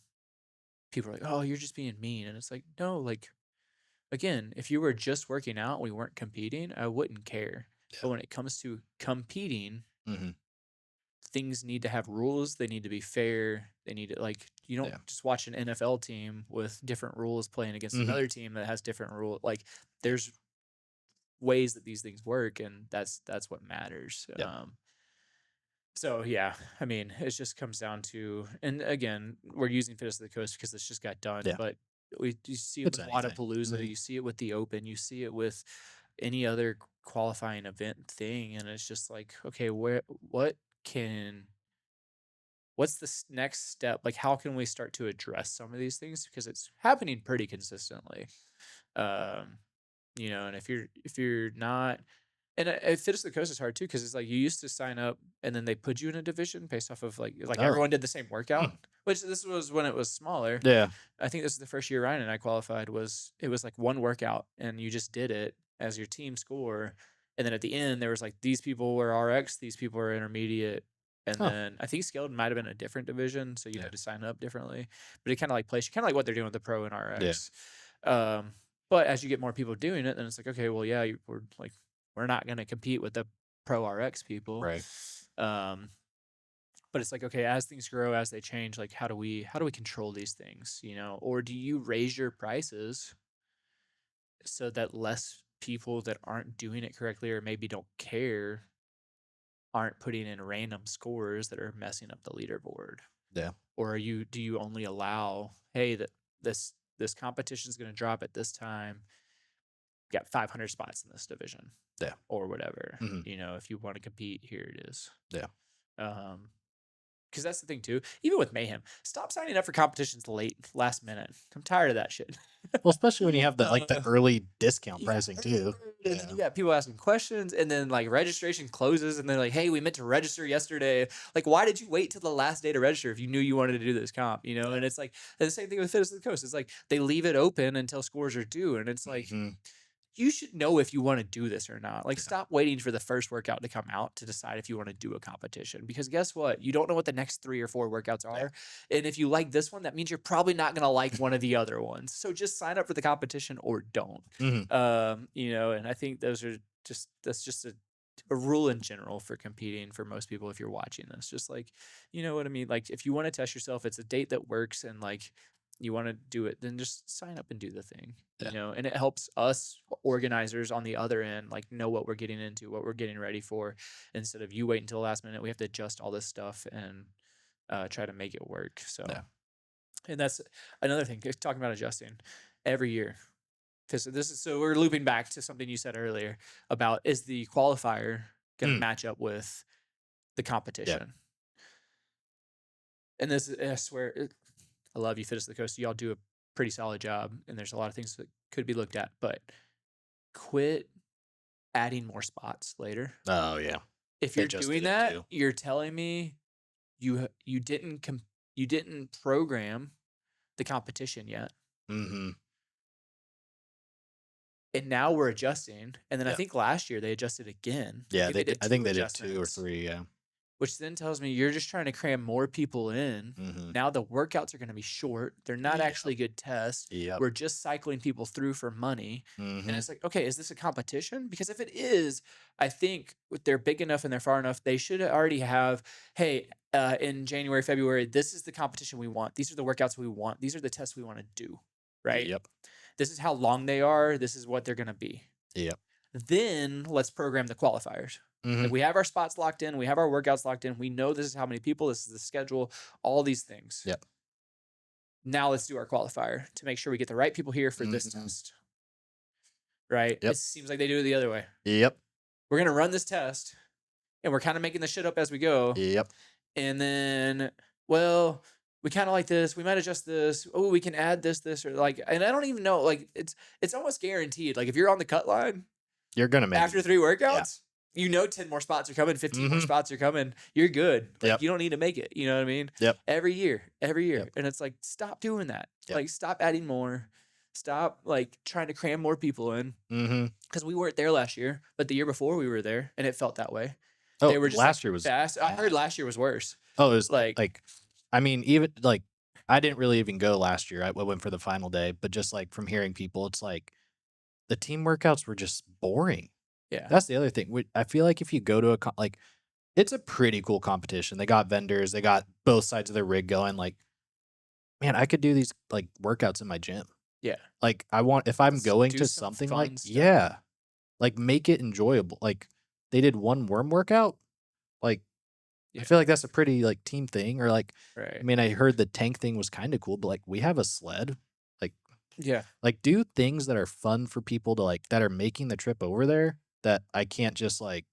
people are like, oh, you're just being mean. And it's like, no, like again, if you were just working out, we weren't competing, I wouldn't care. Yeah. But when it comes to competing, Mhm. things need to have rules. They need to be fair. They need to like you don't Yeah. just watch an NFL team with different rules playing against Mhm. another team that has different rules. Like there's ways that these things work, and that's what matters. Yeah. So yeah, I mean, it just comes down to, and again, we're using Fittest of the Coast because this just got done, Yeah. but you see it It's with anything. Wadapalooza, Mhm. you see it with the Open, you see it with any other qualifying event thing, and it's just like, okay, can, what's the next step? Like, how can we start to address some of these things because it's happening pretty consistently, um, and if you're not and Fittest of the Coast is hard too because it's like you used to sign up and then they put you in a division based off of like Oh. everyone did the same Hmm. workout, which this was when it was smaller. Yeah. I think this is the first year Ryan and I qualified it was like one workout and you just did it as your team score. And then at the end there was like these people were RX, these people were intermediate. And Oh. then I think skilled might have been a different division, so you Yeah. had to sign up differently. But it kind of like plays kind of like what they're doing with the pro and Yeah. RX. Um, but as you get more people doing it, then it's like, okay, well, yeah, we're not going to compete with the pro RX people. Right. Um, but it's like, okay, as things grow, as they change, like how do we control these things, or do you raise your prices so that less people that aren't doing it correctly or maybe don't care aren't putting in random scores that are messing up the leaderboard? Yeah. Or do you only allow, hey, that this competition is going to drop at this time, got 500 spots in this division Yeah. or whatever. Mhm. If you want to compete, here it is. Yeah. Um, because that's the thing too. Even with Mayhem, stop signing up for competitions last minute. I'm tired of that shit. Well, especially when you have the uh, early discount you got pricing too. and then Yeah. you got people asking questions, and then like registration closes, and they're like, "Hey, we meant to register yesterday. Like, why did you wait till the last day to register if you knew you wanted to do this comp?" And it's like and the same thing with Fittest of the Coast. It's like they leave it open until scores are due, and it's like Mhm. you should know if you want to do this or not. Like, Yeah. stop waiting for the first workout to come out to decide if you want to do a competition. Because guess what? You don't know what the next 3 or 4 workouts Yeah. are. And if you like this one, that means you're probably not going to like one of the other ones. So just sign up for the competition or don't. Mhm. And I think that's just a rule in general for competing for most people if you're watching this. Just like, you know what I mean? Like, if you want to test yourself, it's a date that works and like, you want to do it, then just sign up and do the thing, Yeah. and it helps us organizers on the other end, like know what we're getting into, what we're getting ready for, instead of you wait until the last minute. We have to adjust all this stuff and try to make it work. So, Yeah. and that's another thing, talking about adjusting every year. Because so we're looping back to something you said earlier about is the qualifier going to Mm. match up with the Yeah. competition? And I swear, I love you, Fittest of the Coast. Y'all do a pretty solid job, and there's a lot of things that could be looked at. But quit adding more spots later. Oh yeah. If They you're just doing did it that, too. you're telling me you didn't program the competition yet, Mhm. and now we're adjusting. And then I Yeah. think last year they adjusted again. I Yeah. think They they did. did I think two they did 2 or adjustments. 3. Yeah. Which then tells me you're just trying to cram more people in. Mhm. Now the workouts are going to be short. They're not Yep. actually good tests. Yep. We're just cycling people through for money. And Mhm. it's like, okay, is this a competition? Because if it is, I think if they're big enough and they're far enough, they should already have, hey, in January, February, this is the competition we want. These are the workouts we want. These are the tests we want to do, right? Yep. This is how long they are. This is what they're going to be. Yep. Then let's program the qualifiers. Like Mhm. we have our spots locked in, we have our workouts locked in. We know this is how many people, this is the schedule, all these things. Yep. Now let's do our qualifier to make sure we get the right people here for this Mhm. test. Right? It Yep. seems like they do it the other way. Yep. We're gonna run this test, and we're kind of making the shit up as we go. Yep. And then, well, we kind of like this. We might adjust this. Oh, we can add this, or like, and I don't even know. Like, it's almost guaranteed. Like, if you're on the cut line You're gonna make after it. 3 Yeah. workouts, you know 10 more spots are coming, 15 more Mhm. spots are coming. You're good. Like, Yep. you don't need to make it. You know what I mean? Yep. Every year, Yep. and it's like, stop doing that. Yep. Like, stop adding more. Stop like trying to cram more people in. Mhm. Because we weren't there last year, but the year before we were there, and it felt that way. Oh, They were just like last year was fast. I heard bad. last year was worse. Oh, it was Like, like, I mean, even like, I didn't really even go last year. I went for the final day, but just like from hearing people, it's like the team workouts were just boring. yeah, That's the other thing. I feel like if you go to like, it's a pretty cool competition. They got vendors, they got both sides of their rig going. Like, man, I could do these like workouts in my gym. yeah. Like, if I'm Let's going do to some something like, fun stuff. yeah, like make it enjoyable. Like, they did one worm workout. Like, I Yeah, feel like that's a pretty like team thing. Or like, I right. mean, I heard the tank thing was kind of cool, but like, we have a sled. Like, Yeah, do things that are fun for people to like that are making the trip over there that I can't just like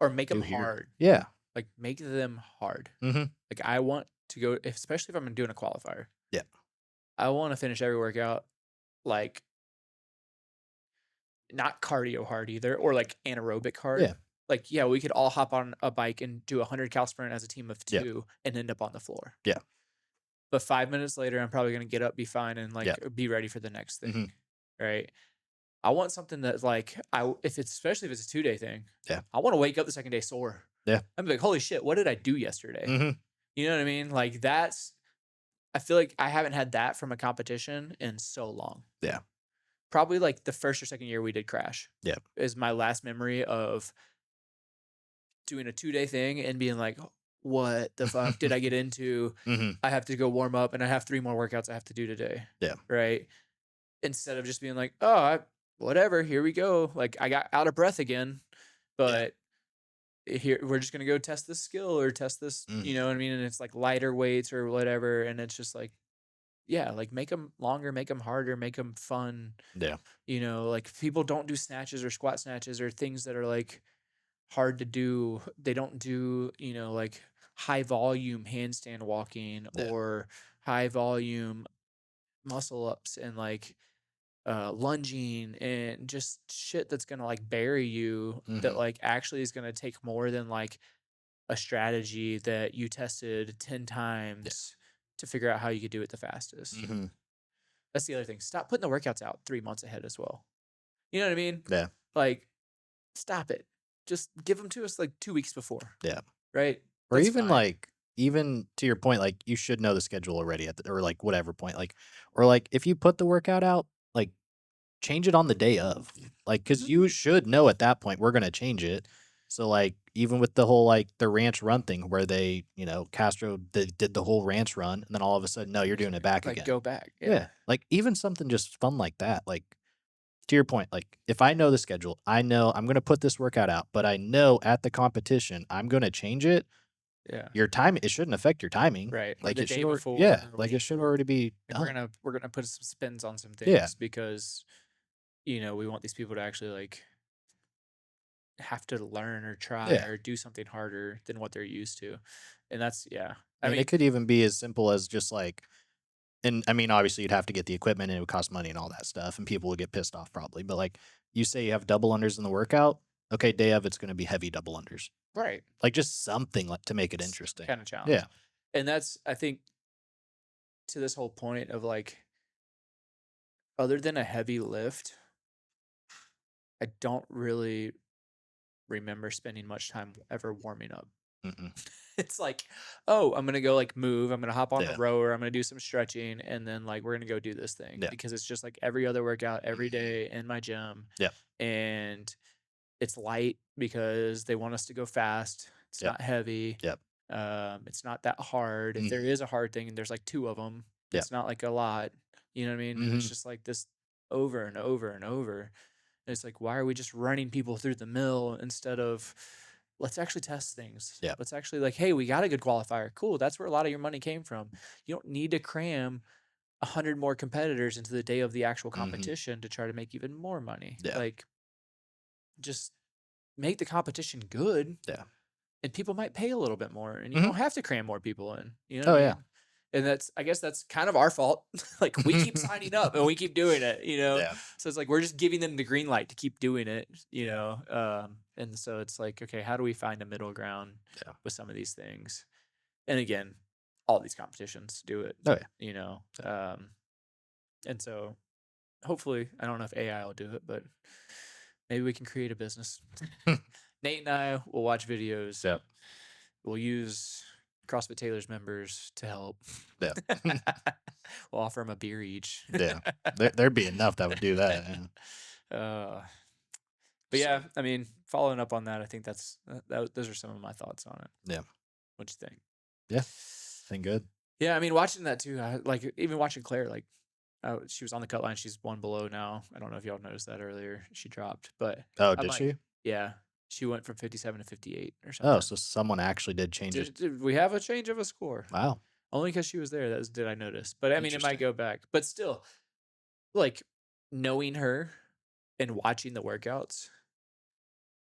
or make them do here. hard. Yeah. Like, make them hard. Mhm. Like, I want to go, especially if I'm doing a qualifier. Yeah. I want to finish every workout like not cardio hard either, or like anaerobic hard. Yeah. Like, yeah, we could all hop on a bike and do a 100 cal sprint as a team of Yeah. 2 and end up on the floor. Yeah. But 5 minutes later, I'm probably gonna get up, be fine, and like Yeah. be ready for the next thing. Mhm. Right? I want something that like if it's especially if it's a 2-day thing, Yeah. I want to wake up the second day sore. Yeah. I'm like, holy shit, what did I do yesterday? Mhm. You know what I mean? Like that's I feel like I haven't had that from a competition in so long. Yeah. Probably like the first or second year we did crash. Yeah. Is my last memory of doing a 2-day thing and being like, what the fuck did I get into? Mhm. I have to go warm up and I have 3 more workouts I have to do today. Yeah. Right? Instead of just being like, oh, whatever, here we go. Like I got out of breath again, Yeah. but here we're just gonna go test this skill or test this, you Mhm. know what I mean? And it's like lighter weights or whatever, and it's just like, yeah, like make them longer, make them harder, make them fun. Yeah. You know, like people don't do snatches or squat snatches or things that are like hard to do. They don't do, you know, like high volume handstand walking Yeah. or high volume muscle ups and like lunging and just shit that's gonna like bury you that Mhm. like actually is gonna take more than like a strategy that you tested 10 Yeah. times to figure out how you could do it the fastest. Mhm. That's the other thing. Stop putting the workouts out 3 months ahead as well. You know what I mean? Yeah. Like, stop it. Just give them to us like 2 weeks before, Yeah. right? Or That's even fine. like, even to your point, like you should know the schedule already at or like whatever point. Like, or like if you put the workout out, like change it on the day of. Like, cause Mhm. you should know at that point we're gonna change it. So like even with the whole like the ranch run thing where they, Castro did the whole ranch run and then all of a sudden, no, you're doing it back Like, again. go back. Yeah. Yeah. Like even something just fun like that. Like to your point, like if I know the schedule, I know I'm gonna put this workout out, but I know at the competition I'm gonna change it. Yeah. Your time, it shouldn't affect your timing. Right. Or Like the it day should already, before, yeah, or like it should already be like done. we're gonna put some spins on some Yeah. things because we want these people to actually like have to learn or try Yeah. or do something harder than what they're used to. And that's yeah. I I mean, mean, it could even be as simple as just like, and I mean, obviously you'd have to get the equipment and it would cost money and all that stuff, and people would get pissed off probably. But like you say you have double unders in the workout, okay, day of it's gonna be heavy double unders. right. Like just something like to make it Some interesting. kind of challenge. Yeah. And that's I think to this whole point of like other than a heavy lift, I don't really remember spending much time ever warming up. Mm-mm. It's like, oh, I'm gonna go like move. I'm gonna hop on the Yeah. rower. I'm gonna do some stretching, and then like we're gonna go do this thing Yeah. because it's just like every other workout every day in my gym, Yep. and it's light because they want us to go fast. It's Yep. not heavy. Yep. It's not that hard. If there Mhm. is a hard thing, there's like 2 of them. Yep. It's not like a lot. You know what I mean? And it's Mhm. just like this over and over and over. It's like, why are we just running people through the mill instead of let's actually test things? Yeah. Let's actually like, hey, we got a good qualifier. Cool. That's where a lot of your money came from. You don't need to cram 100 more competitors into the day of the actual Mhm. competition to try to make even more money. Yeah. Like, just make the competition good Yeah. and people might pay a little bit more and you Mhm. don't have to cram more people in. You know what Oh, I yeah. mean? And I guess that's kind of our fault. Like we keep signing up and we keep doing it, you know? Yeah. So it's like we're just giving them the green light to keep doing it, you Yeah. know? And so it's like, okay, how do we find a middle ground Yeah. with some of these things? And again, all these competitions do it, Oh, yeah. you know? And so hopefully, I don't know if AI will do it, but maybe we can create a business. Nate and I will watch videos. Yep. We'll use CrossFit Taylors members to help. Yeah. We'll offer them a beer each. Yeah. There'd be enough that would do that. Yeah. uh, but So, yeah, I mean, following up on that, I think those are some of my thoughts on it. yeah. What do you think? Yeah. Think good. Yeah, I mean, watching that too, like even watching Claire, like she was on the cut line. She's one below now. I don't know if y'all noticed that earlier. She dropped, but Oh, I'm did like, she? yeah, she went from 57 to 58 or Oh, something. so someone actually did change it. Did we have a change of a score? Wow. Only because she was there. Did I notice? But I mean, it might Interesting. go back. But still, like knowing her and watching the workouts,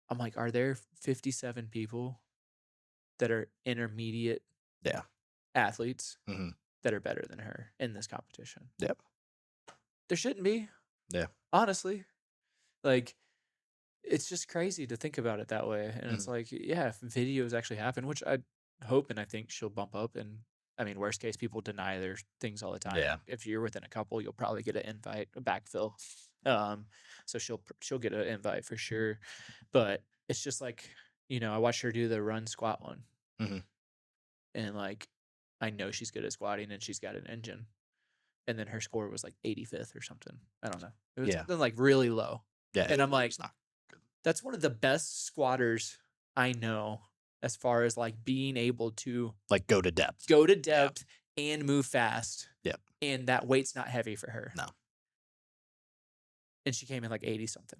I'm like, are there 57 people that are intermediate Yeah. athletes Mhm. that are better than her in this competition? Yep. There shouldn't be, Yeah. honestly. Like, it's just crazy to think about it that way. And it's Mhm. like, yeah, if videos actually happen, which I hope and I think she'll bump up. And I mean, worst case, people deny their things all the time. Yeah. If you're within a couple, you'll probably get an invite, a backfill. Um, so she'll get an invite for sure. But it's just like, I watched her do the run squat one, Mhm. and like, I know she's good at squatting and she's got an engine. And then her score was like 85th or something. I don't know. It was Yeah. something like really low. Yeah. And I'm like, It's not good. that's one of the best squatters I know as far as like being able to Like go to depth. go to Yeah. depth and move fast. Yep. And that weight's not heavy for her. No. And she came in like 80 something.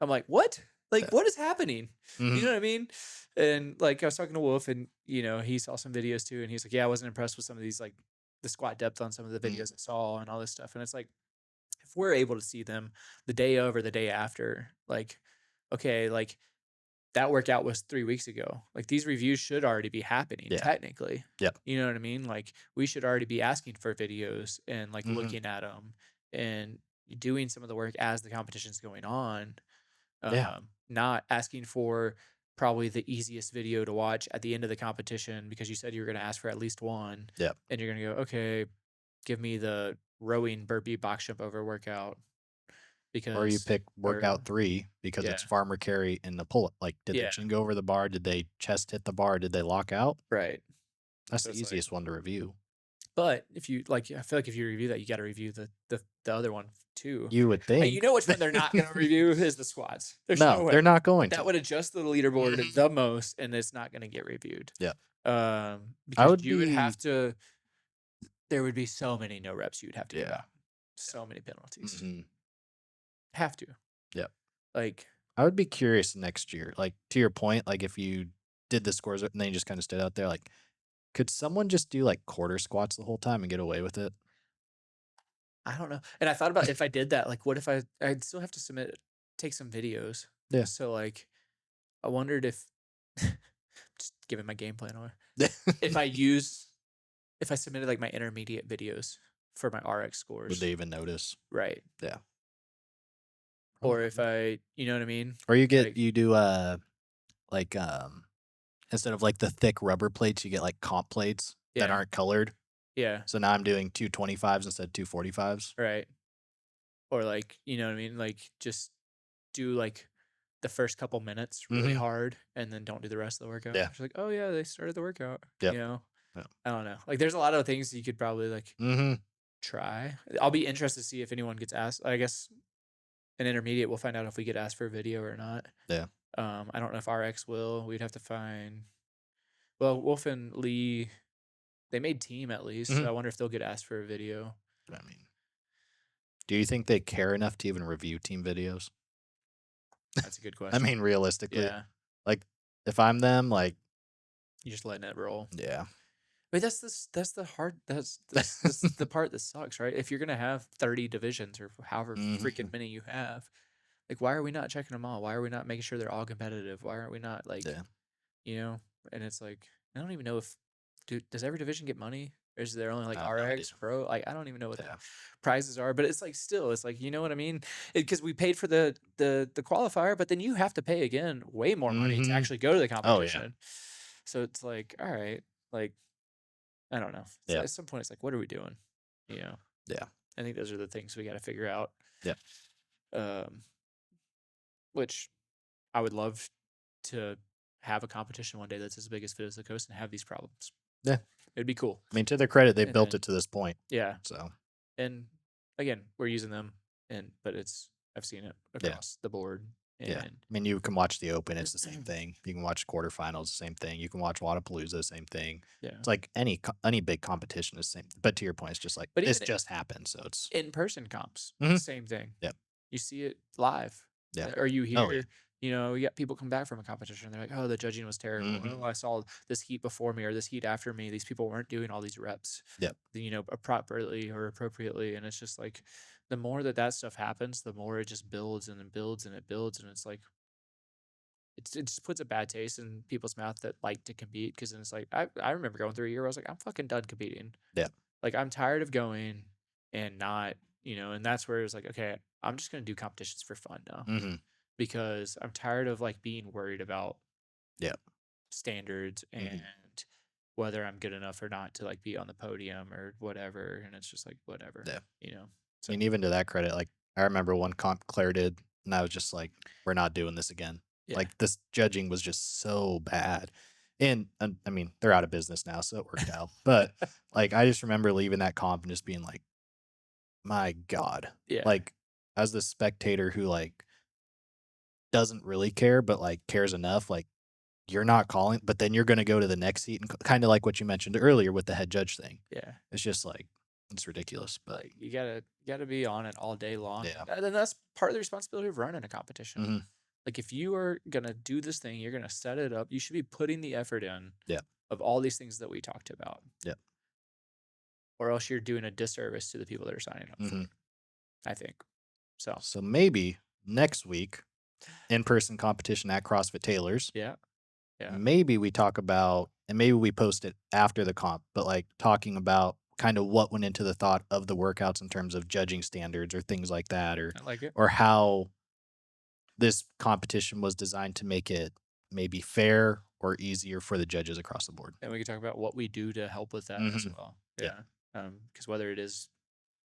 I'm like, what? Like, Yeah. what is happening? Mhm. You know what I mean? And like, I was talking to Wolf and, he saw some videos too. And he's like, yeah, I wasn't impressed with some of these, like the squat depth on some of the Mhm. videos I saw and all this stuff. And it's like, if we're able to see them the day of or the day after, like, okay, like that workout was 3 weeks ago. Like these reviews should already be happening Yeah. technically. Yep. You know what I mean? Like we should already be asking for videos and like Mhm. looking at them and doing some of the work as the competition's going on. Yeah. Not asking for probably the easiest video to watch at the end of the competition because you said you were going to ask for at least one. Yep. And you're going to go, okay, give me the rowing burpee box jump over workout Or you because, pick or workout 3 because yeah, it's farmer carry and the pull up. Like, did the yeah, chin go over the bar? Did they chest hit the bar? Did they lock out? right. That's So the it's like, easiest one to review. but if you like, I feel like if you review that, you got to review the other one too. You would You think. know which one they're not going to review is the squats. There's no No, way they're not going that to. would adjust the leaderboard Mhm. the most, and it's not going to get reviewed. Yeah. I would because you would be have to. There would be so many no reps you'd have to give Yeah. out. So many penalties. Mhm. Have to. Yep. Like, I would be curious next year. Like, to your point, like if you did the scores and then you just kind of stood out there, like, could someone just do like quarter squats the whole time and get away with it? I don't know. And I thought about if I did that, like, what if I'd still have to take some videos. Yeah. So, like, I wondered if, just giving my game plan away, if if I submitted like my intermediate videos for my RX Would scores, they even notice? right? Yeah. Or if Probably. you know what I mean? Or Like, you do like instead of like the thick rubber plates, you get like comp plates that yeah, aren't colored. yeah, So now I'm doing 225s instead of 245s. right. Or like, you know what I mean? Like, just do like the first couple minutes really Mhm. hard and then don't do the rest of the workout. Yeah. It's like, oh yeah, they started the workout. Yep. Yeah. I don't know. Like, there's a lot of things you could probably like Mhm. try. I'll be interested to see if anyone gets asked. I guess an intermediate, we'll find out if we get asked for a video or not. Yeah. I don't know if RX will. We'd have to find. Well, Wolf and Lee, they made team at least. So Mhm. I wonder if they'll get asked for a video. I mean, do you think they care enough to even review team videos? That's a good I question. mean, realistically, Yeah, like if I'm them, like, you're just letting it roll. yeah. But that's the hard that's the part that sucks, right? If you're gonna have 30 divisions or however freaking Hmm. many you have, like why are we not checking them all? Why are we not making sure they're all competitive? Why aren't we not like, Yeah. you know? And it's like I don't even know if does every division get money? Or is there only like No idea. RX Pro? Like I don't even know what the Yeah. prizes are, but it's like still, it's like you know what I mean? Because we paid for the qualifier, but then you have to pay again way more money to Hmm. actually go to the Oh yeah. competition. So it's like, all right, like I don't know. It's Yeah. at some point, it's like, what are we doing? You know, Yeah. I think those are the things we got to figure out. Yeah. Um, which I would love to have a competition one day that's as big as Fit as the Coast and have these problems. Yeah. It'd be cool. I mean, to their credit, they And built then, it to this point. yeah, So and again, we're using them, but I've seen it yeah. across the board, Yeah. and I mean, you can watch the Open, it's the same thing. You can watch quarterfinals, the same thing. You can watch Wadapalooza, the same thing. yeah. It's like any big competition is the same. But to your point, it's just like But this even just happened, so it's in-person comps, Mhm. same thing. Yeah. You see it live, Yeah. or you Oh yeah. hear, you get people come back from a competition, they're like, "Oh, the judging was terrible. Oh, Hmm. I saw this heat before me or this heat after me. These people weren't doing all these reps, Yep. properly or appropriately." And it's just like the more that stuff happens, the more it just builds and it builds and it builds, and it's like it just puts a bad taste in people's mouth that like to compete because then it's like I remember going through a year where I was like, I'm fucking done competing. Yeah. Like I'm tired of going and not, and that's where it was like, okay, I'm just gonna do competitions for fun now Hmm. because I'm tired of like being worried about Yeah. standards and Hmm. whether I'm good enough or not to like be on the podium or whatever. And it's just like whatever, Yeah. you know. I So mean, even to that credit, like I remember one comp Claire did, and I was just like, "We're not doing this again." yeah. Like this judging was just so bad, and I mean, they're out of business now, so it worked out. But like, I just remember leaving that comp and just being like, "My God!" Yeah. Like, as the spectator who like doesn't really care, but like cares enough, like you're not calling, but then you're going to go to the next seat and kind of like what you mentioned earlier with the head judge thing. Yeah. It's just like it's ridiculous, but Like you gotta be on it all day long. yeah. And then that's part of the responsibility of running a competition. Hmm. Like if you are gonna do this thing, you're gonna set it up. You should be putting the effort in Yeah. of all these things that we talked about, Yeah. or else you're doing a disservice to the people that are signing up for Hmm. it. I think so. So maybe next week, in person competition at CrossFit Taylors, Yeah, yeah. maybe we talk about, and maybe we post it after the comp, but like talking about kind of what went into the thought of the workouts in terms of judging standards or things like that, I like it. or how this competition was designed to make it maybe fair or easier for the judges across the board. And we can talk about what we do to help with that as Hmm. well. Yeah. Yeah. Because whether it is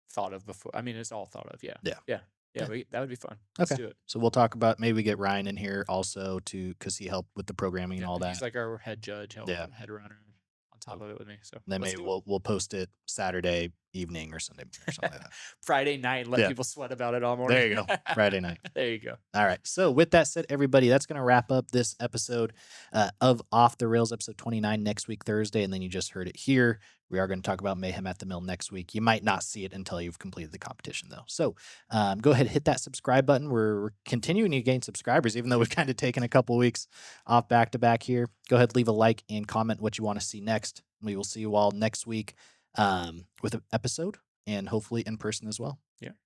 thought of before, I mean, it's all thought of. Yeah, Yeah. yeah, yeah. Yeah. That would be fun. Let's Okay. do it. So we'll talk about, maybe we get Ryan in here also to, because he helped with the programming and Yeah, all he's that. like our head judge, Yeah. head runner on top So of it with me. So then let's maybe do it. we'll post it Saturday evening or Sunday morning or something like that. Friday night and let Yeah. people sweat about it all morning. There you go. Friday night. There you go. All right. So with that said, everybody, that's going to wrap up this episode of Off the Rails, episode 29, next week, Thursday. And then you just heard it here. We are going to talk about Mayhem at the Mill next week. You might not see it until you've completed the competition, though. So go ahead, hit that subscribe button. We're continuing to gain subscribers, even though we've kind of taken a couple weeks off back to back here. Go ahead, leave a like and comment what you want to see next. We will see you all next week with an episode and hopefully in person as well. Yeah.